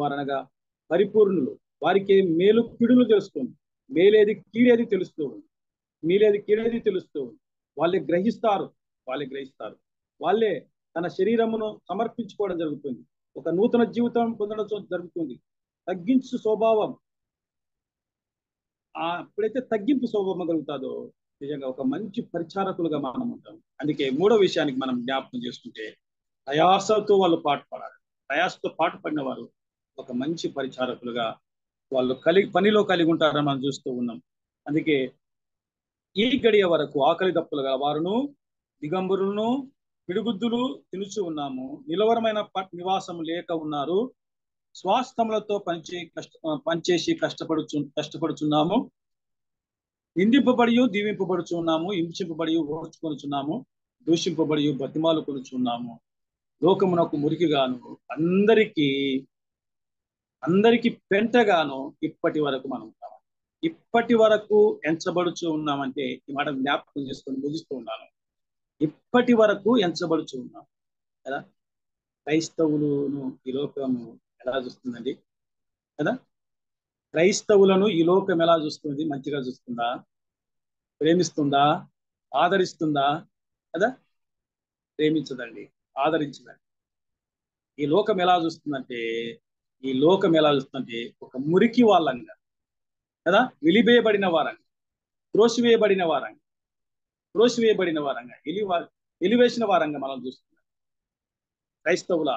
వారు అనగా పరిపూర్ణులు. వారికి మేలు కీడులు తెలుస్తుంది, కీడేది తెలుస్తూ ఉంది. వాళ్ళే గ్రహిస్తారు. వాళ్ళే తన శరీరమును సమర్పించుకోవడం జరుగుతుంది. ఒక నూతన జీవితం పొందడం జరుగుతుంది. తగ్గించు స్వభావం, ఎప్పుడైతే తగ్గింపు స్వభావం కలుగుతాదో నిజంగా ఒక మంచి పరిచారకులుగా మనం ఉంటాం. అందుకే మూడో విషయానికి మనం జ్ఞాపకం చేసుకుంటే, ప్రయాసతో వాళ్ళు ప్రయాసతో పాటు పడిన వారు ఒక మంచి పరిచారకులుగా వాళ్ళు పనిలో కలిగి ఉంటారని మనం చూస్తూ ఉన్నాం. అందుకే ఈ గడియ వరకు ఆకలి దప్పులుగా వారును దిగంబరులను పిడుగుద్దులు తినుచు ఉన్నాము. నిలవరమైన నివాసం లేక ఉన్నారు. స్వాస్థములతో పనిచేసి కష్టపడుచున్నాము. నిందింపబడి దీవింపబడుచున్నాము. హింసింపబడి ఓర్చుకొనుచున్నాము. దూషింపబడి బతిమాలుకొనుచున్నాము. లోకమునకు మురికిగాను అందరికీ పెంటగాను ఇప్పటి వరకు మనం ఉంటాము. ఇప్పటి వరకు ఎంచబడుచు ఉన్నామంటే ఈ మాట జ్ఞాపకం చేసుకొని ముగిస్తూ ఉన్నాను. ఇప్పటి వరకు ఎంచబడుచు ఉన్నాం కదా. క్రైస్తవులను ఈ లోకము ఎలా చూస్తుందండి కదా. క్రైస్తవులను ఈ లోకం ఎలా చూస్తుంది? మంచిగా చూస్తుందా? ప్రేమిస్తుందా? ఆదరిస్తుందా కదా? ప్రేమించదండి, ఆదరించదండి. ఈ లోకం ఎలా చూస్తుందంటే ఒక మురికి వాళ్ళంగా కదా, వెలివేయబడిన వారంగా, త్రోసివేయబడిన వారంగా వెలివేసిన వారంగా మనం చూస్తున్నాం క్రైస్తవుల.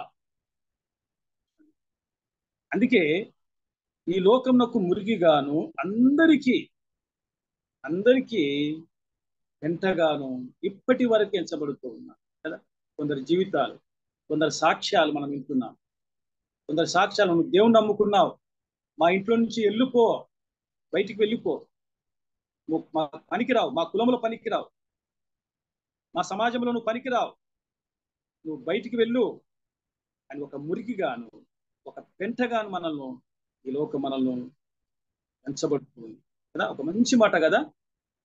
అందుకే ఈ లోకంలో మురికిగాను అందరికీ ఎంతగానో ఇప్పటి వరకు ఎంచబడుతూ ఉన్నాం కదా. కొందరు జీవితాలు, కొందరు సాక్ష్యాలు మనం వింటున్నాం. కొందరు సాక్ష్యాలు, నువ్వు దేవుణ్ణి నమ్ముకున్నావు, మా ఇంట్లో నుంచి బయటికి వెళ్ళిపో, నువ్వు మా పనికిరావు, మా కులంలో పనికిరావు, మా సమాజంలో నువ్వు పనికిరావు, నువ్వు బయటికి వెళ్ళు అని ఒక మురికిగాను ఒక పెంటగాను ఈ లోకం మనల్ని ఎంచబడుతుంది కదా. ఒక మంచి మాట కదా.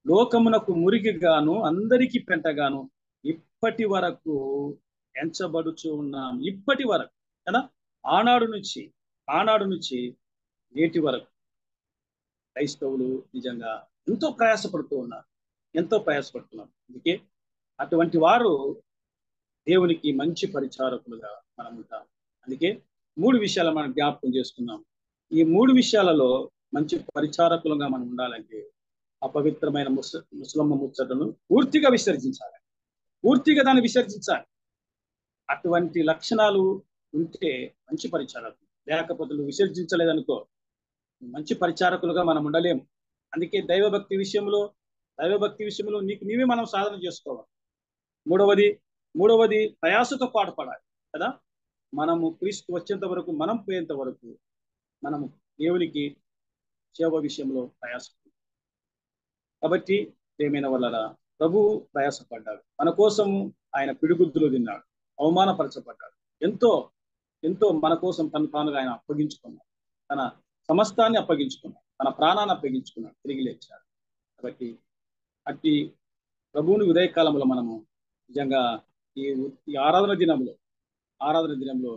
లోకమునకు మురికిగాను అందరికీ పెంటగాను ఇప్పటి వరకు ఎంచబడుచు ఉన్నాం. ఇప్పటి వరకు కదా. ఆనాడు నుంచి నేటి వరకు క్రైస్తవులు నిజంగా ఎంతో ప్రయాసపడుతున్నారు. అందుకే అటువంటి వారు దేవునికి మంచి పరిచారకులుగా మనం ఉంటాం. అందుకే 3 విషయాలు మనం జ్ఞాపకం చేసుకున్నాం. ఈ 3 విషయాలలో మంచి పరిచారకులుగా మనం ఉండాలంటే అపవిత్రమైన ముసలమ్మ ముచ్చటను పూర్తిగా దాన్ని విసర్జించాలి. అటువంటి లక్షణాలు ఉంటే మంచి పరిచారకులు. లేకపోతే నువ్వు విసర్జించలేదనుకో మంచి పరిచారకులుగా మనం ఉండలేము. అందుకే దైవభక్తి విషయంలో నీకు నీవే మనం సాధన చేసుకోవాలి. మూడవది ప్రయాసతో పాటుపడాలి కదా. మనము క్రీస్తు వచ్చేంత వరకు, మనం పోయేంత వరకు మనము దేవునికి సేవ విషయంలో ప్రయాసపడాలి. కాబట్టి ప్రియమైన వాళ్ళరా, ప్రభువు ప్రయాసపడ్డాడు. మన కోసము ఆయన పిడిగుద్దులు తిన్నాడు, అవమానపరచబడ్డాడు. ఎంతో మన కోసం తానుగా ఆయన అప్పగించుకున్నాడు. తన సమస్తాన్ని అప్పగించుకున్నాడు, తన ప్రాణాన్ని అప్పగించుకున్నాడు, తిరిగి లేచాడు. కాబట్టి అట్టి ప్రభువుని ఉదయకాలంలో మనము నిజంగా ఈ ఆరాధన దినంలో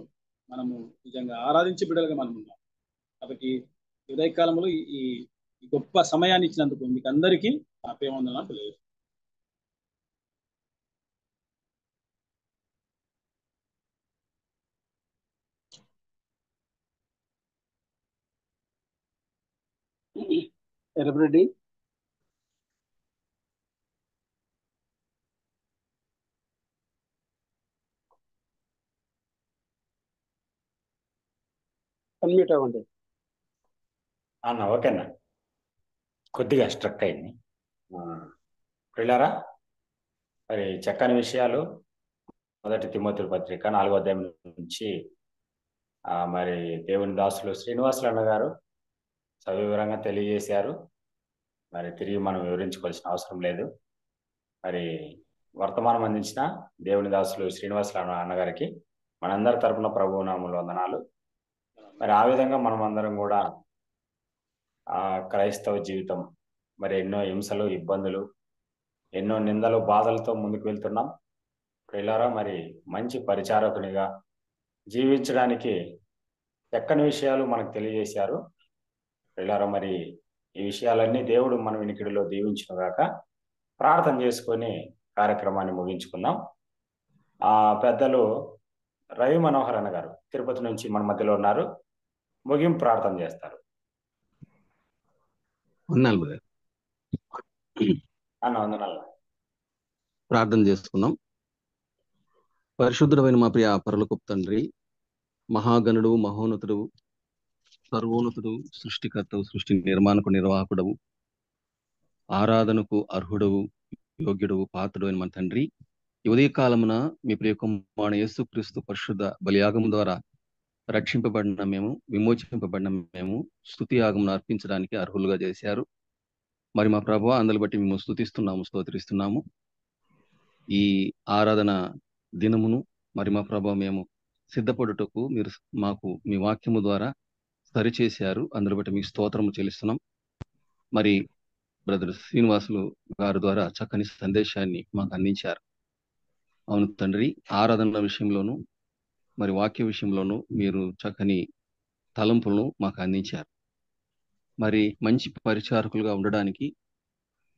మనము నిజంగా ఆరాధించే బిడ్డలుగా మనం ఉన్నాం. కాబట్టి ఉదయకాలంలో ఈ గొప్ప సమయాన్ని ఇచ్చినందుకు మీకు అందరికీ నా ప్రేమ తెలియదు. ఎర్రబ్రెడ్డి అన్మ్యూట్ అవ్వండి. అన్న ఓకేనా, కొద్దిగా స్ట్రక్ అయింది. ప్రియులారా, మరి చక్కని విషయాలు మొదటి తిమోతి పత్రిక 4వ అధ్యాయం నుంచి మరి దేవుని దాసులు శ్రీనివాసులు అన్న గారు సవివరంగా తెలియజేశారు. మరి తిరిగి మనం వివరించుకోవాల్సిన అవసరం లేదు. మరి వర్తమానం అందించిన దేవుని దాసులు శ్రీనివాసులు అన్నగారికి మనందరి తరపున ప్రభువు నామములో వందనాలు. మరి ఆ విధంగా మనం అందరం కూడా క్రైస్తవ జీవితం మరి ఎన్నో హింసలు, ఇబ్బందులు, ఎన్నో నిందలు, బాధలతో ముందుకు వెళ్తున్నాం. ప్రియులారా, మరి మంచి పరిచారకునిగా జీవించడానికి చక్కని విషయాలు మనకు తెలియజేశారు. ప్రియులారా, మరి ఈ విషయాలన్నీ దేవుడు మన వినికిడిలో దీవించునుగాక. ప్రార్థన చేసుకొని కార్యక్రమాన్ని ముగించుకుందాం. పెద్దలు రవి మనోహర్ అన్న గారు తిరుపతి నుంచి మన మధ్యలో ఉన్నారు. ముగింపు ప్రార్థన చేస్తారు. వందనాలు. ప్రార్థన చేసుకున్నాం. పరిశుద్ధుడైన మా ప్రియ పరలోకపు తండ్రి, మహాగణుడు, మహోన్నతుడు, సర్వోన్నతుడు, సృష్టికర్తవు, సృష్టి నిర్మాణకు నిర్వాహకుడవు, ఆరాధనకు అర్హుడవు, యోగ్యుడవు, పాత్రుడు అయిన మన తండ్రి, ఈ ఉదయ కాలమున మీ ప్రియ కుమారుడు యేసుక్రీస్తు పరిశుద్ధ బలియాగం ద్వారా రక్షింపబడిన మేము, విమోచింపబడిన మేము స్తుతి యాగమును అర్పించడానికి అర్హులుగా చేశారు. మరి మా ప్రభువా, అందుని బట్టి మేము స్తుతిస్తున్నాము, స్తోత్రిస్తున్నాము. ఈ ఆరాధన దినమును మరి మా ప్రభువా మేము సిద్ధపడుటకు మీరు మాకు మీ వాక్యము ద్వారా సరిచేశారు. అందుని బట్టి మీకు స్తోత్రము చెల్లిస్తున్నాం. మరి బ్రదర్ శ్రీనివాసులు గారి ద్వారా చక్కని సందేశాన్ని మాకు అందించారు. అవును తండ్రి, ఆరాధన విషయంలోనూ మరి వాక్య విషయంలోనూ మీరు చక్కని తలంపులను మాకు అందించారు. మరి మంచి పరిచారకులుగా ఉండడానికి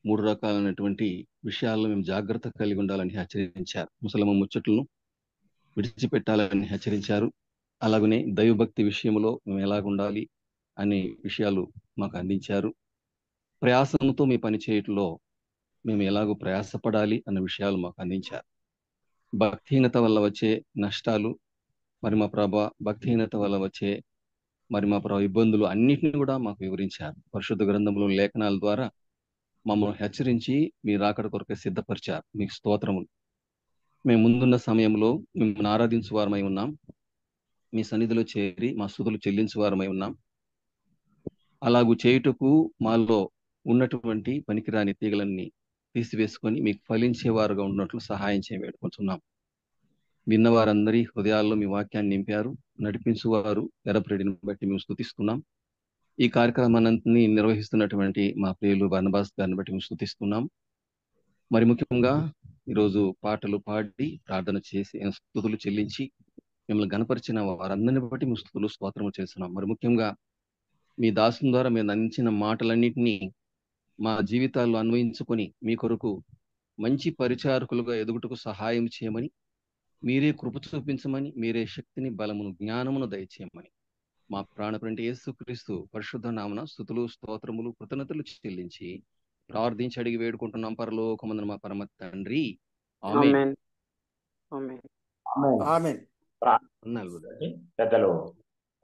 3 రకాలైనటువంటి విషయాల్లో మేము జాగ్రత్త కలిగి ఉండాలని హెచ్చరించారు. ముసలమ్మ ముచ్చట్లను విడిచిపెట్టాలని హెచ్చరించారు. అలాగనే దైవభక్తి విషయంలో మేము ఎలాగుండాలి అనే విషయాలు మాకు అందించారు. ప్రయాసంతో మీ పని చేయటంలో మేము ఎలాగో ప్రయాసపడాలి అన్న విషయాలు మాకు అందించారు. భక్తిహీనత వల్ల వచ్చే నష్టాలు, మరి మా ప్రభా భక్తిహీనత వల్ల వచ్చే మరి మా ప్రభా ఇబ్బందులు అన్నిటిని కూడా మాకు వివరించారు. పరిశుద్ధ గ్రంథంలో లేఖనాల ద్వారా మమ్మల్ని హెచ్చరించి మీ రాకడ కొరకే సిద్ధపరిచారు. మీకు స్తోత్రములు. మేము ముందున్న సమయంలో మిమ్మల్ని ఆరాధించు వారమై ఉన్నాం. మీ సన్నిధిలో చేరి మా స్తుతులు చెల్లించు వారమై ఉన్నాం. అలాగూ చేయుటకు మాలో ఉన్నటువంటి పనికిరాని తీగలన్నీ తీసివేసుకొని మీకు ఫలించేవారుగా ఉన్నట్లు సహాయం చేయవేడుకుంటున్నాం. విన్నవారందరి హృదయాల్లో మీ వాక్యాన్ని నింపారు. నడిపించువారు ఎర్రప్రెడ్డిని బట్టి మేము స్తుతిస్తున్నాం. ఈ కార్యక్రమాన్ని నిర్వహిస్తున్నటువంటి మా ప్రియులు బర్నబాస్ గారిని బట్టి మేము స్తుతిస్తున్నాం. మరి ముఖ్యంగా ఈరోజు పాటలు పాడి ప్రార్థన చేసి స్తుతులు చెల్లించి మిమ్మల్ని గణపరిచిన వారందరిని బట్టి మేము స్తుతులు స్తోత్రము చేస్తున్నాం. మరి ముఖ్యంగా మీ దాసుని ద్వారా మేము అందించిన మాటలన్నింటినీ మా జీవితాల్లో అన్వయించుకొని మీ కొరకు మంచి పరిచారకులుగా ఎదుగుటకు సహాయం చేయమని, మీరే కృప చూపించమని, మీరే శక్తిని, బలమును, జ్ఞానమును దయచేయమని మా ప్రాణప్రంటి యేసుక్రీస్తు పరిశుద్ధ నామమున స్తుతులు స్తోత్రములు కృతజ్ఞతలు చెల్లించి ప్రార్థించి అడిగి వేడుకుంటున్నాం. పరలోకమందున మా పరమ తండ్రి, ఆమేన్. పెద్దలు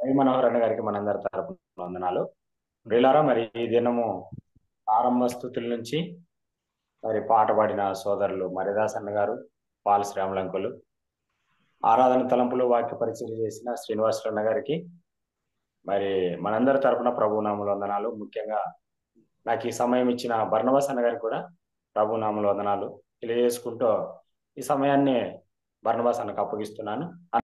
రవి మనోహర్ అన్న గారికి మనందరి తరపున వందనాలు. ప్రియులారా, మరి ఈ దినము ఆరంభ స్థుతుల నుంచి మరి పాట పాడిన సోదరులు మరిదాస్ అన్న గారు, పాల శ్రామలంకులు, ఆరాధన తలంపులు వాక్య పరిచయం చేసిన శ్రీనివాసులు అన్న గారికి మరి మనందరి తరపున ప్రభునామములు వందనాలు. ముఖ్యంగా నాకు ఈ సమయం ఇచ్చిన బర్నబాస్ అన్న గారికి కూడా ప్రభునామములు వందనాలు తెలియజేసుకుంటూ ఈ సమయాన్ని బర్నబాస్ అన్నకు అప్పగిస్తున్నాను.